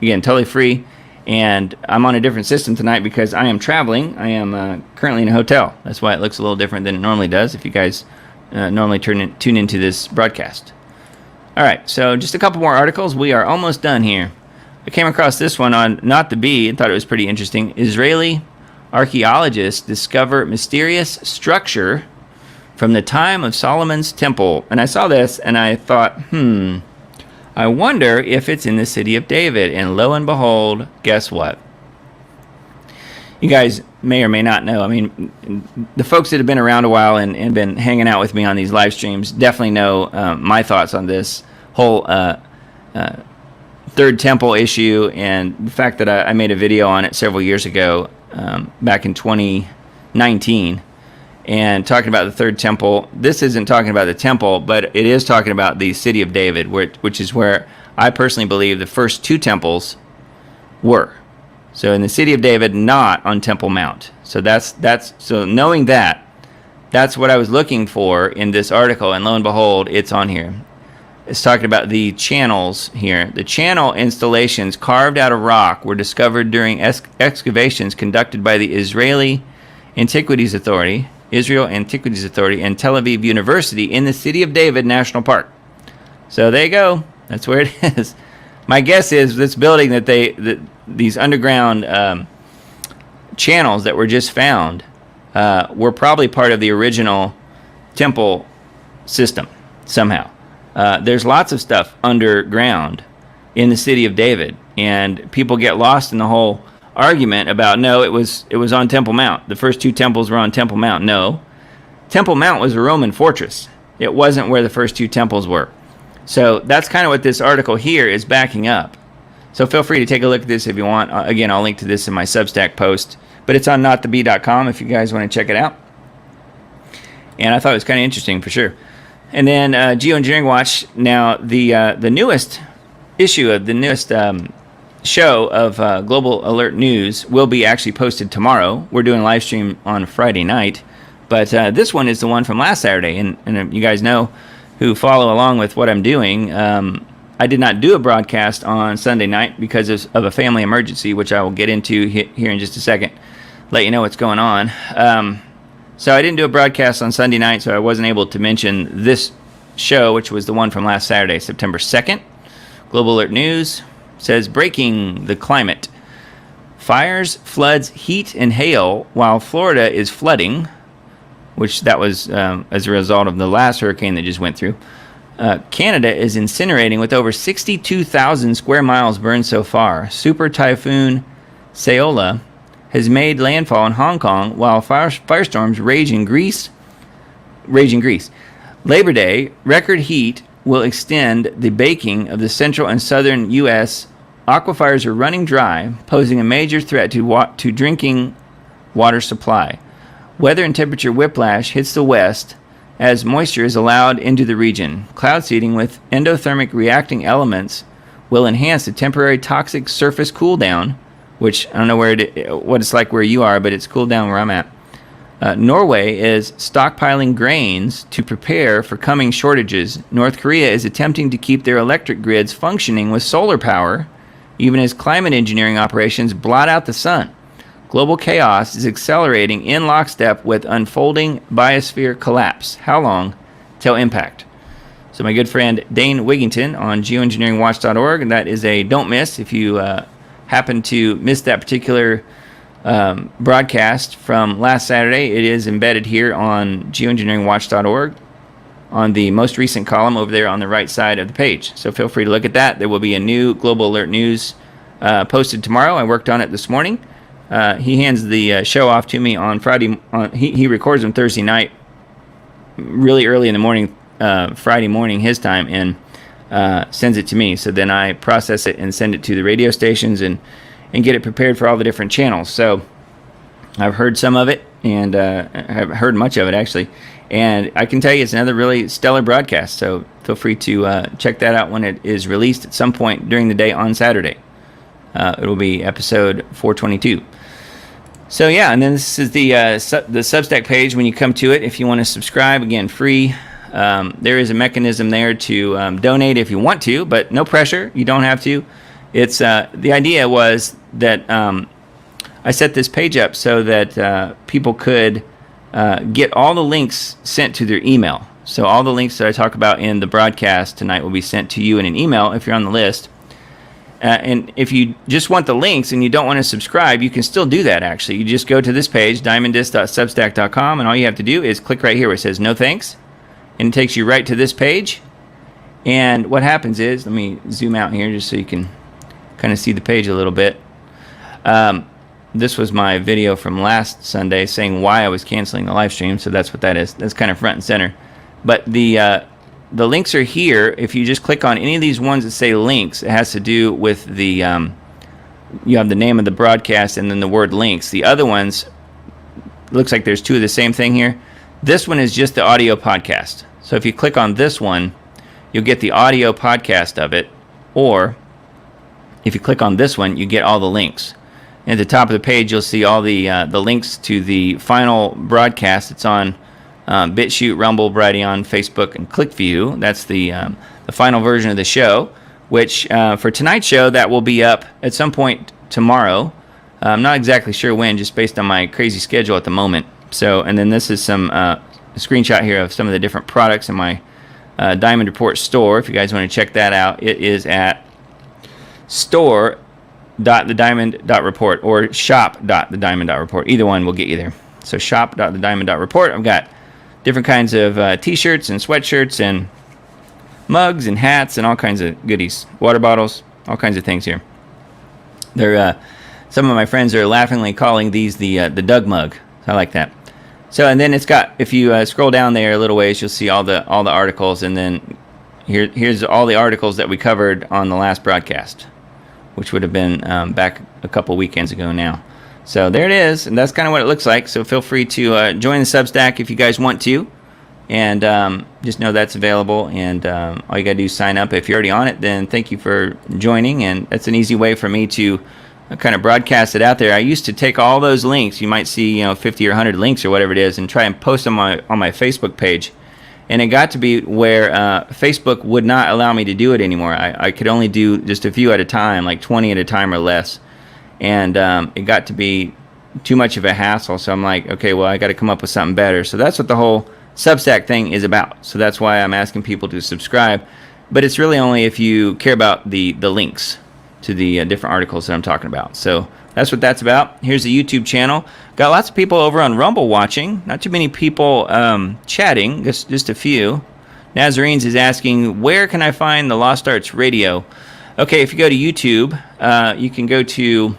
again, totally free, and I'm on a different system tonight because I am traveling. I am currently in a hotel. That's why it looks a little different than it normally does if you guys normally tune into this broadcast. All right, so just a couple more articles. We are almost done here. I came across this one on Not the Bee and thought it was pretty interesting. Israeli archaeologists discover mysterious structure from the time of Solomon's temple. And I saw this and I thought, I wonder if it's in the city of David. And lo and behold, guess what? You guys may or may not know. I mean, the folks that have been around a while and been hanging out with me on these live streams definitely know my thoughts on this whole Third Temple issue, and the fact that I made a video on it several years ago, back in 2019, and talking about the Third Temple. This isn't talking about the temple, but it is talking about the city of David, which is where I personally believe the first two temples were. So in the city of David, not on Temple Mount. So so knowing that, that's what I was looking for in this article, and lo and behold, it's on here. It's talking about the channels here. The channel installations carved out of rock were discovered during excavations conducted by the Israel Antiquities Authority, and Tel Aviv University in the City of David National Park. So there you go. That's where it is. My guess is this building that these underground channels that were just found were probably part of the original temple system somehow. There's lots of stuff underground in the city of David, and people get lost in the whole argument about, no, it was on Temple Mount. The first two temples were on Temple Mount. No, Temple Mount was a Roman fortress. It wasn't where the first two temples were. So that's kind of what this article here is backing up. So feel free to take a look at this if you want. Again, I'll link to this in my Substack post, but it's on notthebee.com if you guys want to check it out. And I thought it was kind of interesting for sure. And then Geoengineering Watch. Now, the newest issue of the newest show of Global Alert News will be actually posted tomorrow. We're doing a live stream on Friday night, but this one is the one from last Saturday. And you guys know, who follow along with what I'm doing, I did not do a broadcast on Sunday night because of a family emergency, which I will get into here in just a second. Let you know what's going on. So I didn't do a broadcast on Sunday night, so I wasn't able to mention this show, which was the one from last Saturday, September 2nd. Global Alert News says, breaking the climate. Fires, floods, heat, and hail while Florida is flooding, which that was as a result of the last hurricane that just went through. Canada is incinerating with over 62,000 square miles burned so far. Super Typhoon Saola has made landfall in Hong Kong while firestorms rage in Greece. Labor Day, record heat will extend the baking of the central and southern U.S. Aquifers are running dry, posing a major threat to drinking water supply. Weather and temperature whiplash hits the west as moisture is allowed into the region. Cloud seeding with endothermic reacting elements will enhance the temporary toxic surface cool down, which I don't know what it's like where you are, but it's cooled down where I'm at. Norway is stockpiling grains to prepare for coming shortages. North Korea is attempting to keep their electric grids functioning with solar power, even as climate engineering operations blot out the sun. Global chaos is accelerating in lockstep with unfolding biosphere collapse. How long till impact? So my good friend Dane Wigington on geoengineeringwatch.org, and that is a don't miss if you happen to miss that particular broadcast from last Saturday. It is embedded here on geoengineeringwatch.org on the most recent column over there on the right side of the page. So feel free to look at that. There will be a new Global Alert News posted tomorrow. I worked on it this morning. He hands the show off to me on Friday. He records them Thursday night, really early in the morning, Friday morning his time, and sends it to me. So then I process it and send it to the radio stations and get it prepared for all the different channels. So I've heard some of it, and I've heard much of it actually, and I can tell you it's another really stellar broadcast. So feel free to check that out when it is released at some point during the day on Saturday. It will be episode 422. So yeah, and then this is the Substack page when you come to it. If you want to subscribe, again, free. There is a mechanism there to donate if you want to, but no pressure. You don't have to. It's the idea was that I set this page up so that people could get all the links sent to their email. So all the links that I talk about in the broadcast tonight will be sent to you in an email if you're on the list. And if you just want the links and you don't want to subscribe, you can still do that, actually. You just go to this page, diamondist.substack.com, and all you have to do is click right here where it says no thanks, and it takes you right to this page. And what happens is, let me zoom out here just so you can kind of see the page a little bit. This was my video from last Sunday saying why I was canceling the live stream, so that's what that is. That's kind of front and center. But the links are here. If you just click on any of these ones that say links, it has to do with the, you have the name of the broadcast and then the word links. The other ones, looks like there's two of the same thing here. This one is just the audio podcast. So if you click on this one, you'll get the audio podcast of it. Or if you click on this one, you get all the links. And at the top of the page, you'll see all the links to the final broadcast. It's on BitChute, Rumble, Brighteon, Facebook, and ClickView. That's the final version of the show, which for tonight's show, that will be up at some point tomorrow. I'm not exactly sure when, just based on my crazy schedule at the moment. So, and then this is some a screenshot here of some of the different products in my Diamond Report store. If you guys want to check that out, it is at store.thediamond.report or shop.thediamond.report. Either one will get you there. So shop.thediamond.report. I've got different kinds of t-shirts and sweatshirts and mugs and hats and all kinds of goodies, water bottles, all kinds of things here. They're some of my friends are laughingly calling these the Doug mug. I like that. So, and then it's got, if you scroll down there a little ways, you'll see all the articles, and then here's all the articles that we covered on the last broadcast, which would have been back a couple weekends ago now. So there it is, and that's kind of what it looks like. So feel free to join the Substack if you guys want to, and just know that's available, and all you got to do is sign up. If you're already on it, then thank you for joining, and that's an easy way for me to kind of broadcast it out there. I used to take all those links, you might see 50 or 100 links or whatever it is, and try and post them on my Facebook page, and it got to be where Facebook would not allow me to do it anymore. I could only do just a few at a time, like 20 at a time or less. And it got to be too much of a hassle, so I'm like, okay, well, I got to come up with something better. So that's what the whole Substack thing is about. So that's why I'm asking people to subscribe. But it's really only if you care about the links to the different articles that I'm talking about. So that's what that's about. Here's the YouTube channel. Got lots of people over on Rumble watching. Not too many people chatting, just a few. Nazarenes is asking, where can I find the Lost Arts Radio? Okay, if you go to YouTube, you can go to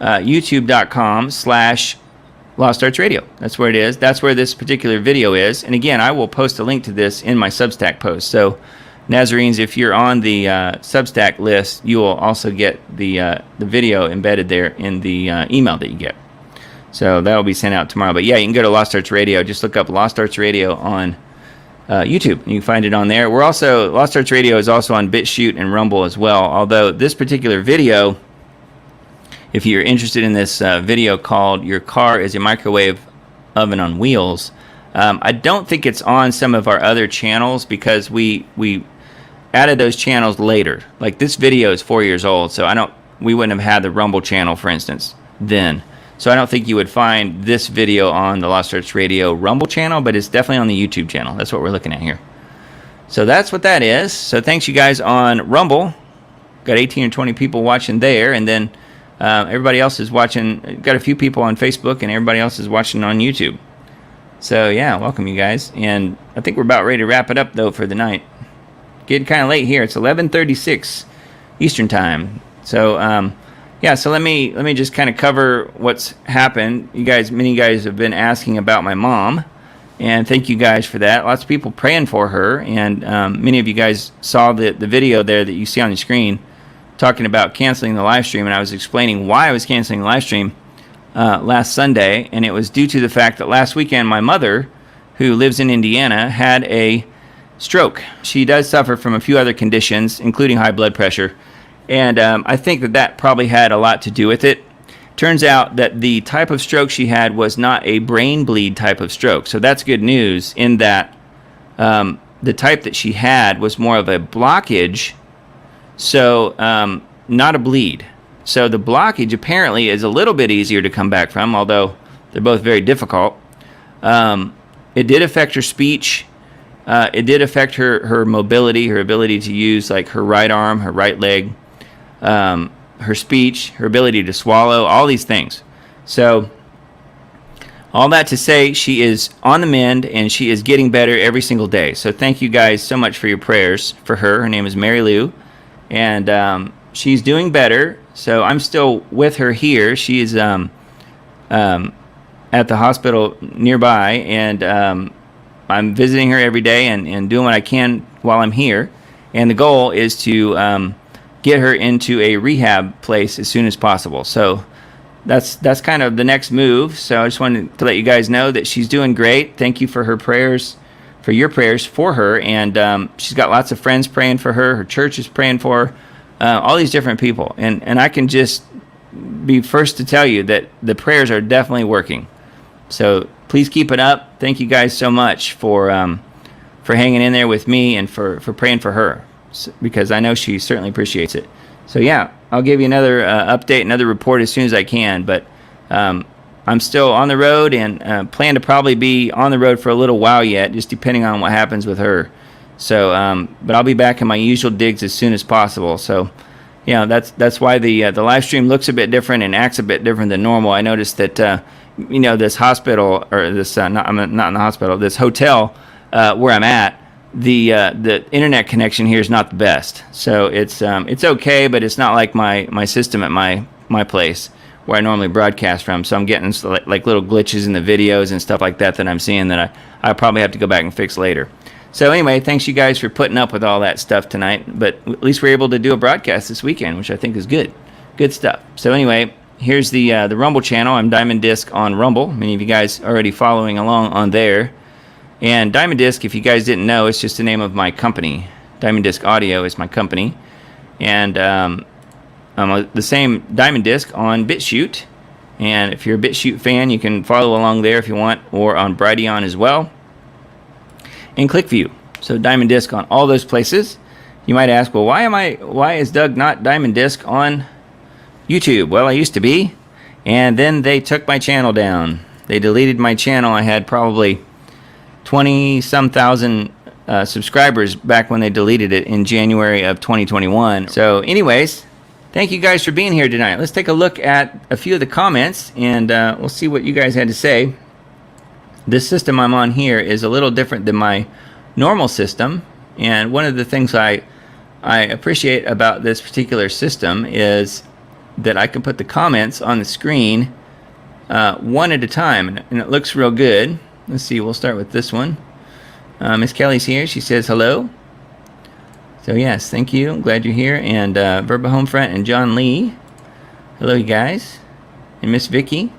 youtube.com/Lost Arts Radio. That's where it is. That's where this particular video is. And again, I will post a link to this in my Substack post. So, Nazarenes, if you're on the Substack list, you will also get the video embedded there in the email that you get. So that will be sent out tomorrow. But yeah, you can go to Lost Arts Radio. Just look up Lost Arts Radio on YouTube. You can find it on there. We're also, Lost Arts Radio is also on BitChute and Rumble as well. Although this particular video, if you're interested in this video called "Your Car is a Microwave Oven on Wheels," I don't think it's on some of our other channels because we added those channels later. Like this video is 4 years old, so we wouldn't have had the Rumble channel, for instance, then. So I don't think you would find this video on the Lost Arts Radio Rumble channel, but it's definitely on the YouTube channel. That's what we're looking at here. So that's what that is. So thanks you guys on Rumble. Got 18 or 20 people watching there, and then Everybody else is watching. Got a few people on Facebook, and everybody else is watching on YouTube. So yeah, welcome you guys. And I think we're about ready to wrap it up though for the night. Getting kind of late here. It's 11:36 Eastern time. So yeah, so let me just kind of cover what's happened. Many guys have been asking about my mom, and thank you guys for that. Lots of people praying for her, and many of you guys saw the video there that you see on the screen talking about canceling the live stream, and I was explaining why I was canceling the live stream last Sunday, and it was due to the fact that last weekend my mother, who lives in Indiana, had a stroke. She does suffer from a few other conditions, including high blood pressure, and I think that probably had a lot to do with it. Turns out that the type of stroke she had was not a brain bleed type of stroke, so that's good news in that the type that she had was more of a blockage, so not a bleed. So the blockage apparently is a little bit easier to come back from, although they're both very difficult. It did affect her speech. It did affect her mobility, her ability to use like her right arm, her right leg, her speech, her ability to swallow, all these things. So all that to say, she is on the mend and she is getting better every single day. So thank you guys so much for your prayers for her. Her name is Mary Lou, and she's doing better. So I'm still with her here. She is at the hospital nearby, and I'm visiting her every day and doing what I can while I'm here. And the goal is to get her into a rehab place as soon as possible. So that's kind of the next move. So I just wanted to let you guys know that she's doing great. Thank you for her prayers, for your prayers for her. And she's got lots of friends praying for her. Her church is praying for her. All these different people. And I can just be first to tell you that the prayers are definitely working. So please keep it up. Thank you guys so much for hanging in there with me and for praying for her, because I know she certainly appreciates it. So yeah, I'll give you another update, another report as soon as I can. But I'm still on the road and plan to probably be on the road for a little while yet, just depending on what happens with her. So, but I'll be back in my usual digs as soon as possible. So, yeah, that's why the live stream looks a bit different and acts a bit different than normal. I noticed that this hospital, or this I'm not in the hospital, this hotel where I'm at, the internet connection here is not the best. So it's okay, but it's not like my system at my place where I normally broadcast from. So I'm getting like little glitches in the videos and stuff like that I'm seeing that I probably have to go back and fix later. So anyway, thanks you guys for putting up with all that stuff tonight. But at least we're able to do a broadcast this weekend, which I think is good. Good stuff. So anyway, here's the Rumble channel. I'm Diamond Disc on Rumble. Many of you guys are already following along on there. And Diamond Disc, if you guys didn't know, it's just the name of my company. Diamond Disc Audio is my company. And I'm the same Diamond Disc on BitChute. And if you're a BitChute fan, you can follow along there if you want, or on Brighteon as well. And ClickView. So Diamond Disc on all those places. You might ask, well, why is Doug not Diamond Disc on YouTube? Well, I used to be, and then they took my channel down. They deleted my channel. I had probably 20-some thousand subscribers back when they deleted it in January of 2021. So anyways, thank you guys for being here tonight. Let's take a look at a few of the comments, and we'll see what you guys had to say. This system I'm on here is a little different than my normal system, and one of the things I appreciate about this particular system is that I can put the comments on the screen one at a time, and it looks real good. Let's see, we'll start with this one. Miss Kelly's here. She says hello. So yes, thank you. I'm glad you're here. And Verba Homefront and John Lee. Hello, you guys. And Miss Vicky.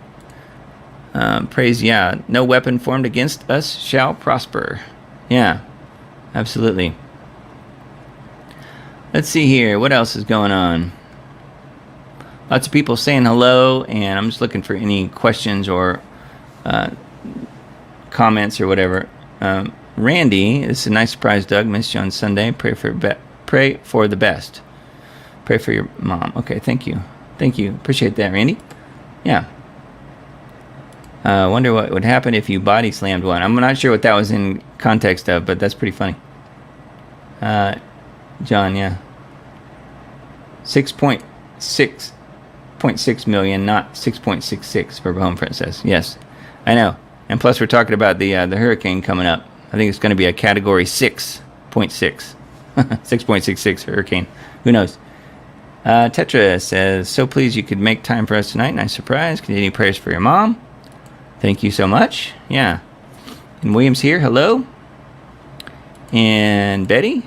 Praise, yeah, no weapon formed against us shall prosper. Yeah, absolutely. Let's see here. What else is going on? Lots of people saying hello, and I'm just looking for any questions or comments or whatever. Randy, this is a nice surprise, Doug. Missed you on Sunday. Pray for the best. Pray for your mom. Okay, thank you. Thank you. Appreciate that, Randy. Yeah. Wonder what would happen if you body slammed one. I'm not sure what that was in context of, but that's pretty funny. John, yeah. 6.6 6.6 million, not 6.66, Verbal Home Friend says. Yes, I know. And plus, we're talking about the hurricane coming up. I think it's going to be a category 6.6. 6.66 hurricane. Who knows? Tetra says, so pleased you could make time for us tonight. Nice surprise. Continuing prayers for your mom. Thank you so much. Yeah. And William's here. Hello. And Betty.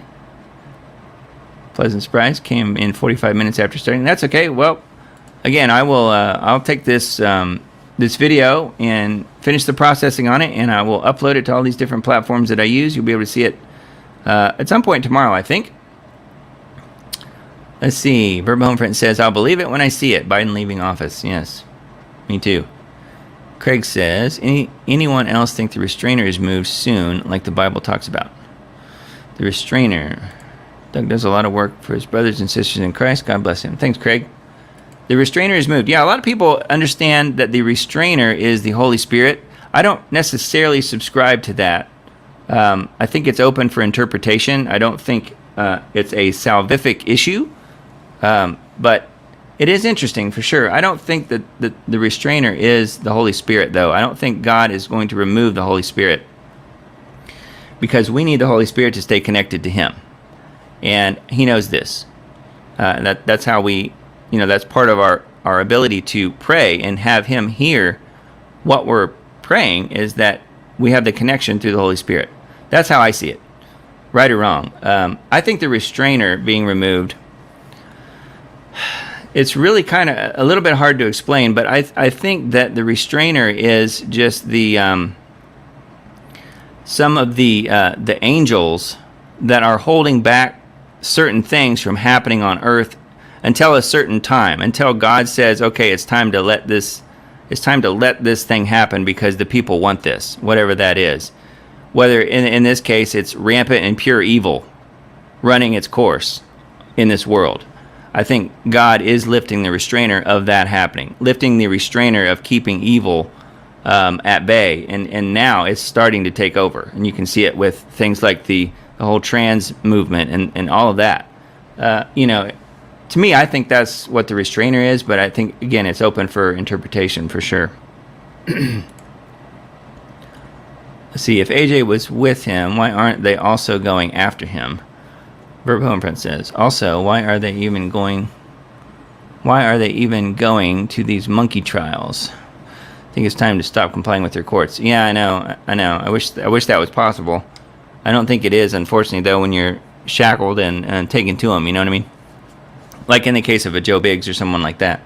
Pleasant surprise. Came in 45 minutes after starting. That's okay. Well, again, I'll take this this video and finish the processing on it, and I will upload it to all these different platforms that I use. You'll be able to see it at some point tomorrow, I think. Let's see. Verbal Home Friend says, I'll believe it when I see it. Biden leaving office. Yes, me too. Craig says, anyone else think the restrainer is moved soon, like the Bible talks about? The restrainer. Doug does a lot of work for his brothers and sisters in Christ. God bless him. Thanks, Craig. The restrainer is moved. Yeah, a lot of people understand that the restrainer is the Holy Spirit. I don't necessarily subscribe to that. I think it's open for interpretation. I don't think it's a salvific issue. But it is interesting for sure. I don't think that the restrainer is the Holy Spirit, though. I don't think God is going to remove the Holy Spirit, because we need the Holy Spirit to stay connected to Him. And He knows this. That's how we, that's part of our ability to pray and have Him hear what we're praying, is that we have the connection through the Holy Spirit. That's how I see it. Right or wrong. I think the restrainer being removed, it's really kind of a little bit hard to explain, but I think that the restrainer is just the some of the angels that are holding back certain things from happening on earth until a certain time, until God says, okay, it's time to let this thing happen because the people want this, whatever that is. Whether in this case it's rampant and pure evil running its course in this world. I think God is lifting the restrainer of that happening, lifting the restrainer of keeping evil at bay, and now it's starting to take over. And you can see it with things like the whole trans movement and all of that. To me, I think that's what the restrainer is, but I think, again, it's open for interpretation for sure. Let's see, if AJ was with him, why aren't they also going after him? Verb Home Print says, also, why are they even going to these monkey trials? I think it's time to stop complying with their courts. Yeah, I know. I wish that was possible. I don't think it is, unfortunately, though, when you're shackled and taken to them, you know what I mean? Like in the case of a Joe Biggs or someone like that.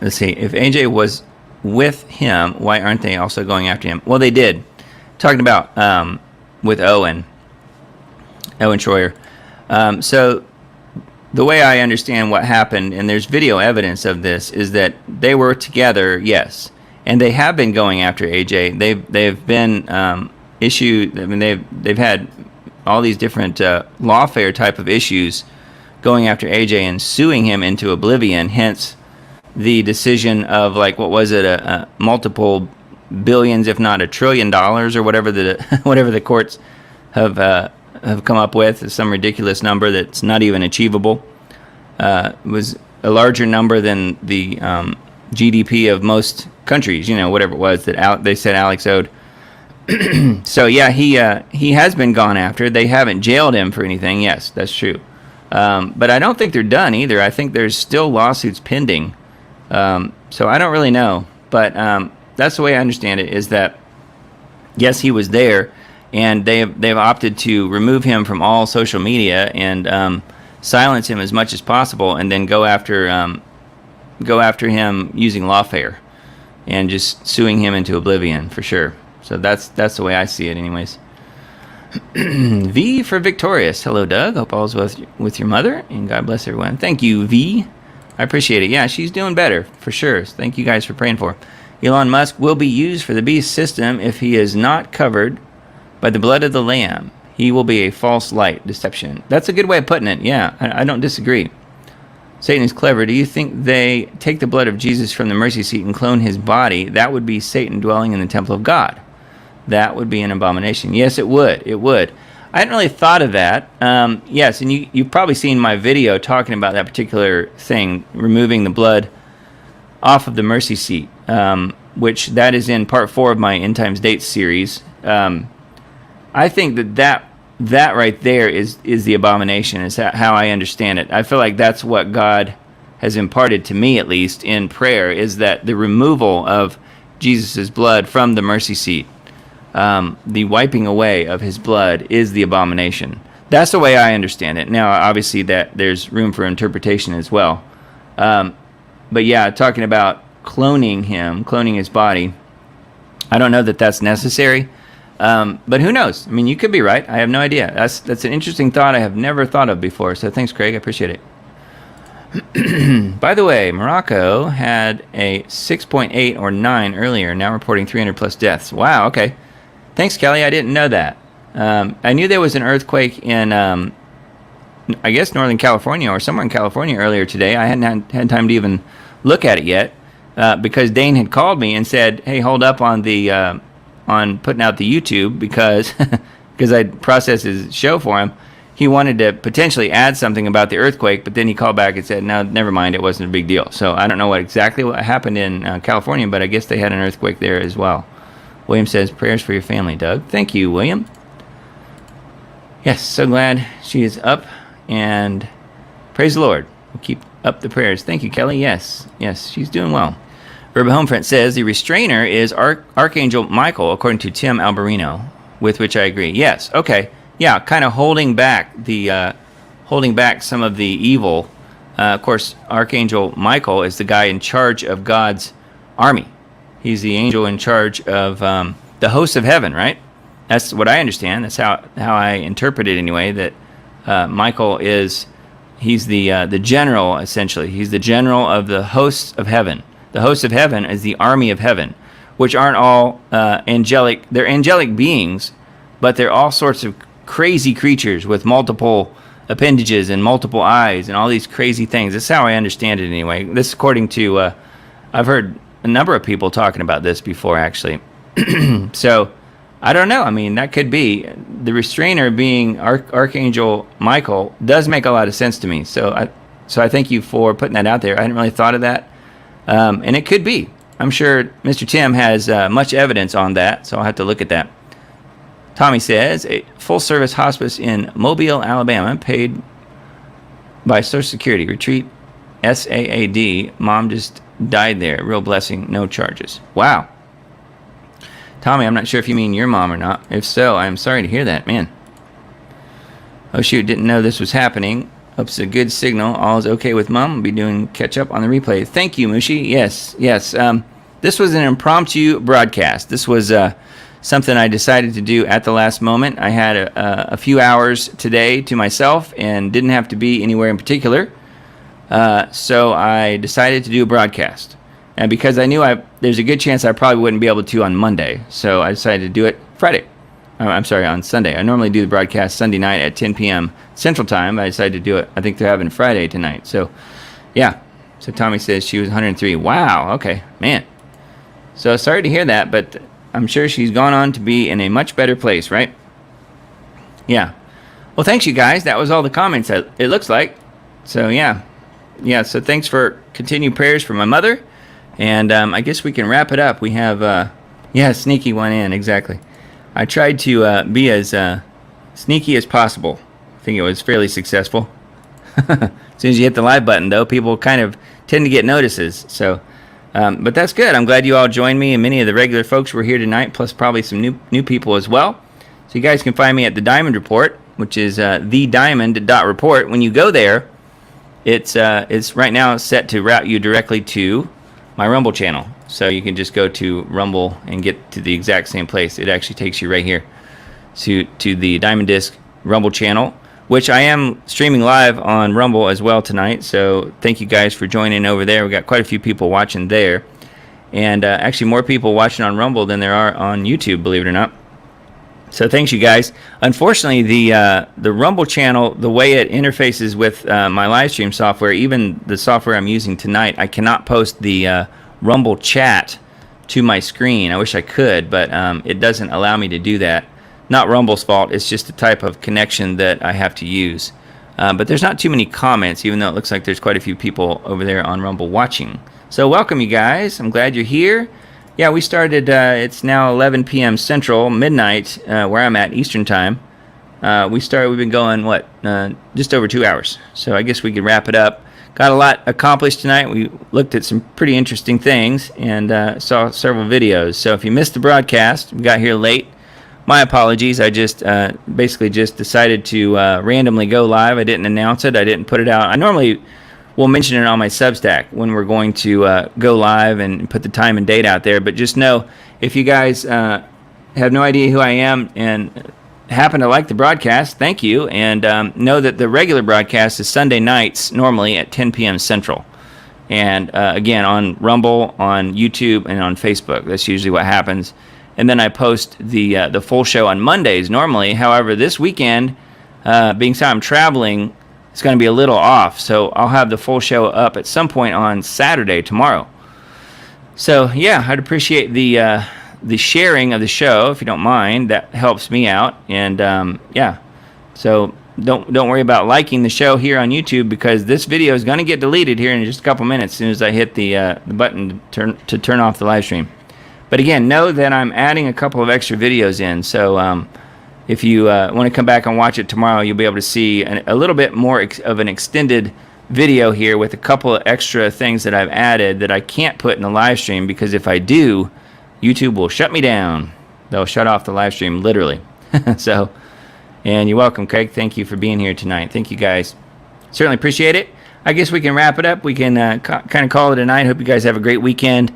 Let's see, if AJ was with him, why aren't they also going after him? Well, they did. Talking about with Owen Schroyer. So the way I understand what happened, and there's video evidence of this, is that they were together, yes, and they have been going after AJ. They've been issued. I mean, they've had all these different lawfare type of issues going after AJ and suing him into oblivion. Hence, the decision of, like, what was it, a multiple billions, if not $1 trillion, or whatever the courts have come up with, some ridiculous number that's not even achievable. It was a larger number than the GDP of most countries, whatever it was that they said Alex owed. So yeah, he has been gone after. They haven't jailed him for anything. Yes, that's true. But I don't think they're done either. I think there's still lawsuits pending. So I don't really know. But that's the way I understand it, is that, yes, he was there, and they've opted to remove him from all social media and silence him as much as possible, and then go after him using lawfare and just suing him into oblivion for sure. So that's the way I see it, anyways. V for victorious. Hello, Doug. Hope all's well with your mother, and God bless everyone. Thank you, V. I appreciate it. Yeah, she's doing better for sure. Thank you guys for praying for her. Elon Musk will be used for the beast system if he is not covered by the blood of the Lamb. He will be a false light, deception. That's a good way of putting it. Yeah, I don't disagree. Satan is clever. Do you think they take the blood of Jesus from the mercy seat and clone his body? That would be Satan dwelling in the temple of God. That would be an abomination. Yes, it would. It would. I hadn't really thought of that. Yes, and you've probably seen my video talking about that particular thing, removing the blood off of the mercy seat, which that is in part 4 of my End Times Dates series. I think that right there is the abomination, is how I understand it. I feel like that's what God has imparted to me, at least in prayer, is that the removal of Jesus' blood from the mercy seat, the wiping away of his blood, is the abomination. That's the way I understand it. Now, obviously, that there's room for interpretation as well. But yeah, talking about cloning his body, I don't know that that's necessary. But who knows? I mean, you could be right. I have no idea. That's an interesting thought I have never thought of before. So thanks, Craig. I appreciate it. By the way, Morocco had a 6.8 or 9 earlier, now reporting 300 plus deaths. Wow, okay. Thanks, Kelly. I didn't know that. I knew there was an earthquake in, I guess, Northern California or somewhere in California earlier today. I hadn't had time to even look at it yet because Dane had called me and said, hey, hold up on the on putting out the YouTube because I'd processed his show for him. He wanted to potentially add something about the earthquake, but then he called back and said, no, never mind, it wasn't a big deal. So I don't know what happened in California, but I guess they had an earthquake there as well. William says, prayers for your family, Doug. Thank you, William. Yes, so glad she is up, and praise the Lord. We'll keep up the prayers. Thank you, Kelly. Yes, she's doing well. Urban Homefront says, the restrainer is Archangel Michael, according to Tim Alberino, with which I agree. Yes, okay. Yeah, kind of holding back some of the evil. Of course, Archangel Michael is the guy in charge of God's army. He's the angel in charge of the hosts of heaven, right? That's what I understand. That's how I interpret it anyway. That Michael he's the general, essentially. He's the general of the hosts of heaven. The hosts of heaven is the army of heaven, which aren't all angelic. They're angelic beings, but they're all sorts of crazy creatures with multiple appendages and multiple eyes and all these crazy things. That's how I understand it anyway. This according to, I've heard a number of people talking about this before, actually. So, I don't know. I mean, that could be. The restrainer being Archangel Michael does make a lot of sense to me. So I thank you for putting that out there. I hadn't really thought of that. And it could be. I'm sure Mr. Tim has much evidence on that, so I'll have to look at that. Tommy says, a full-service hospice in Mobile, Alabama, paid by Social Security. Retreat, SAAD. Mom just died there. Real blessing, no charges. Wow. Tommy, I'm not sure if you mean your mom or not. If so, I'm sorry to hear that, man. Oh, shoot, didn't know this was happening. Hope it's a good signal. All is okay with Mom. I'll be doing catch-up on the replay. Thank you, Mushi. Yes. This was an impromptu broadcast. This was something I decided to do at the last moment. I had a few hours today to myself and didn't have to be anywhere in particular. So I decided to do a broadcast. And because I knew there's a good chance I probably wouldn't be able to on Monday, so I decided to do it on Sunday. I normally do the broadcast Sunday night at 10 p.m. Central Time. I decided to do it. I think they're having Friday tonight. So, yeah. So Tommy says she was 103. Wow. Okay. Man. So sorry to hear that, but I'm sure she's gone on to be in a much better place, right? Yeah. Well, thanks, you guys. That was all the comments, it looks like. So, yeah. Yeah, so thanks for continued prayers for my mother. And I guess we can wrap it up. We have, sneaky one in, exactly. I tried to be as sneaky as possible. I think it was fairly successful. As soon as you hit the live button, though, people kind of tend to get notices. So, but that's good. I'm glad you all joined me, and many of the regular folks were here tonight, plus probably some new people as well. So you guys can find me at the Diamond Report, which is thediamond.report. When you go there, it's right now set to route you directly to my Rumble channel. So you can just go to Rumble and get to the exact same place. It actually takes you right here to the Diamond Disc Rumble channel, which I am streaming live on Rumble as well tonight. So thank you guys for joining over there. We got quite a few people watching there. And actually more people watching on Rumble than there are on YouTube, believe it or not. So thanks, you guys. Unfortunately, the Rumble channel, the way it interfaces with my live stream software, even the software I'm using tonight, I cannot post the Rumble chat to my screen. I wish I could, but it doesn't allow me to do that. Not Rumble's fault. It's just the type of connection that I have to use. But there's not too many comments, even though it looks like there's quite a few people over there on Rumble watching. So welcome, you guys. I'm glad you're here. Yeah, we started, it's now 11 p.m. Central, midnight, where I'm at, Eastern Time. We've been going, just over 2 hours. So I guess we could wrap it up. Got a lot accomplished tonight. We looked at some pretty interesting things and saw several videos. So if you missed the broadcast, we got here late. My apologies. I just basically just decided to randomly go live. I didn't announce it. I didn't put it out. I normally will mention it on my Substack when we're going to go live and put the time and date out there. But just know, if you guys have no idea who I am and happen to like the broadcast, thank you. And know that the regular broadcast is Sunday nights, normally at 10 p.m. Central. And again, on Rumble, on YouTube, and on Facebook. That's usually what happens. And then I post the full show on Mondays normally. However, this weekend, being so I'm traveling, it's going to be a little off. So I'll have the full show up at some point on Saturday, tomorrow. So yeah, I'd appreciate the sharing of the show, if you don't mind. That helps me out. And yeah, so don't worry about liking the show here on YouTube, because this video is going to get deleted here in just a couple minutes as soon as I hit the button to turn off the live stream. But again, know that I'm adding a couple of extra videos in. So if you want to come back and watch it tomorrow, you'll be able to see a little bit more of an extended video here with a couple of extra things that I've added that I can't put in the live stream, because if I do, YouTube will shut me down. They'll shut off the live stream, literally. So, and you're welcome, Craig. Thank you for being here tonight. Thank you, guys. Certainly appreciate it. I guess we can wrap it up. We can kind of call it a night. Hope you guys have a great weekend.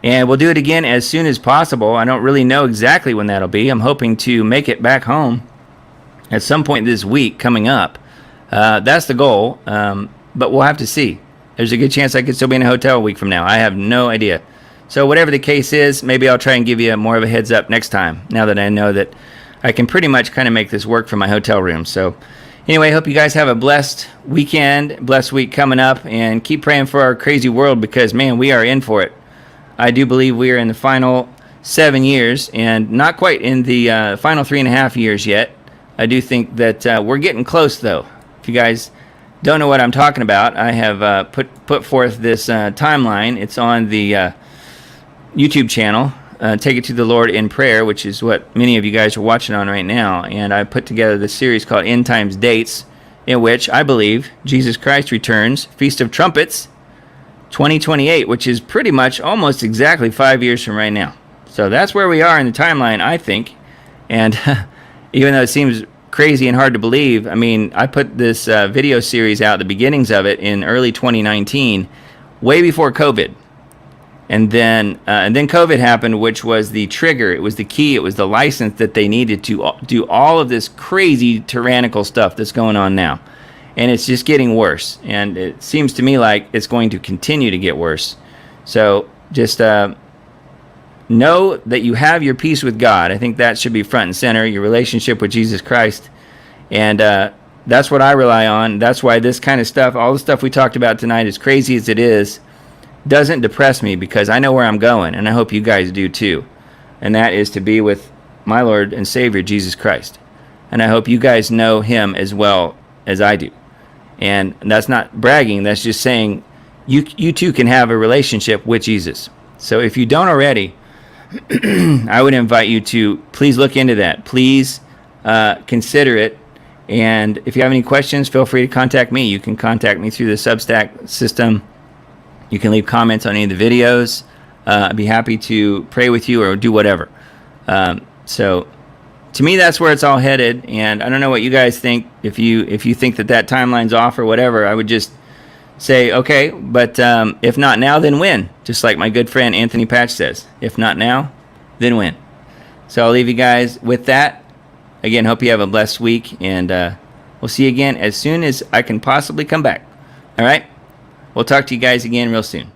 And we'll do it again as soon as possible. I don't really know exactly when that'll be. I'm hoping to make it back home at some point this week coming up. That's the goal. But we'll have to see. There's a good chance I could still be in a hotel a week from now. I have no idea. So whatever the case is, maybe I'll try and give you more of a heads up next time, now that I know that I can pretty much kind of make this work from my hotel room. So anyway, hope you guys have a blessed weekend, blessed week coming up, and keep praying for our crazy world, because, man, we are in for it. I do believe we are in the final 7 years, and not quite in the final 3.5 years yet. I do think that we're getting close, though. If you guys don't know what I'm talking about, I have put forth this timeline. It's on the YouTube channel, Take It to the Lord in Prayer, which is what many of you guys are watching on right now. And I put together this series called End Times Dates, in which I believe Jesus Christ returns, Feast of Trumpets, 2028, which is pretty much almost exactly 5 years from right now. So that's where we are in the timeline, I think. And even though it seems crazy and hard to believe, I mean, I put this video series out, the beginnings of it, in early 2019, way before COVID. And then COVID happened, which was the trigger. It was the key. It was the license that they needed to do all of this crazy tyrannical stuff that's going on now. And it's just getting worse. And it seems to me like it's going to continue to get worse. So just know that you have your peace with God. I think that should be front and center, your relationship with Jesus Christ. And that's what I rely on. That's why this kind of stuff, all the stuff we talked about tonight, as crazy as it is, doesn't depress me, because I know where I'm going, and I hope you guys do too. And that is to be with my Lord and Savior, Jesus Christ. And I hope you guys know him as well as I do. And that's not bragging, that's just saying you too can have a relationship with Jesus. So if you don't already, I would invite you to please look into that. Please consider it. And if you have any questions, feel free to contact me. You can contact me through the Substack system. You can leave comments on any of the videos. I'd be happy to pray with you or do whatever. So to me, that's where it's all headed. And I don't know what you guys think. If you think that timeline's off or whatever, I would just say, okay, but if not now, then when? Just like my good friend Anthony Patch says, if not now, then when? So I'll leave you guys with that. Again, hope you have a blessed week, and we'll see you again as soon as I can possibly come back. All right? We'll talk to you guys again real soon.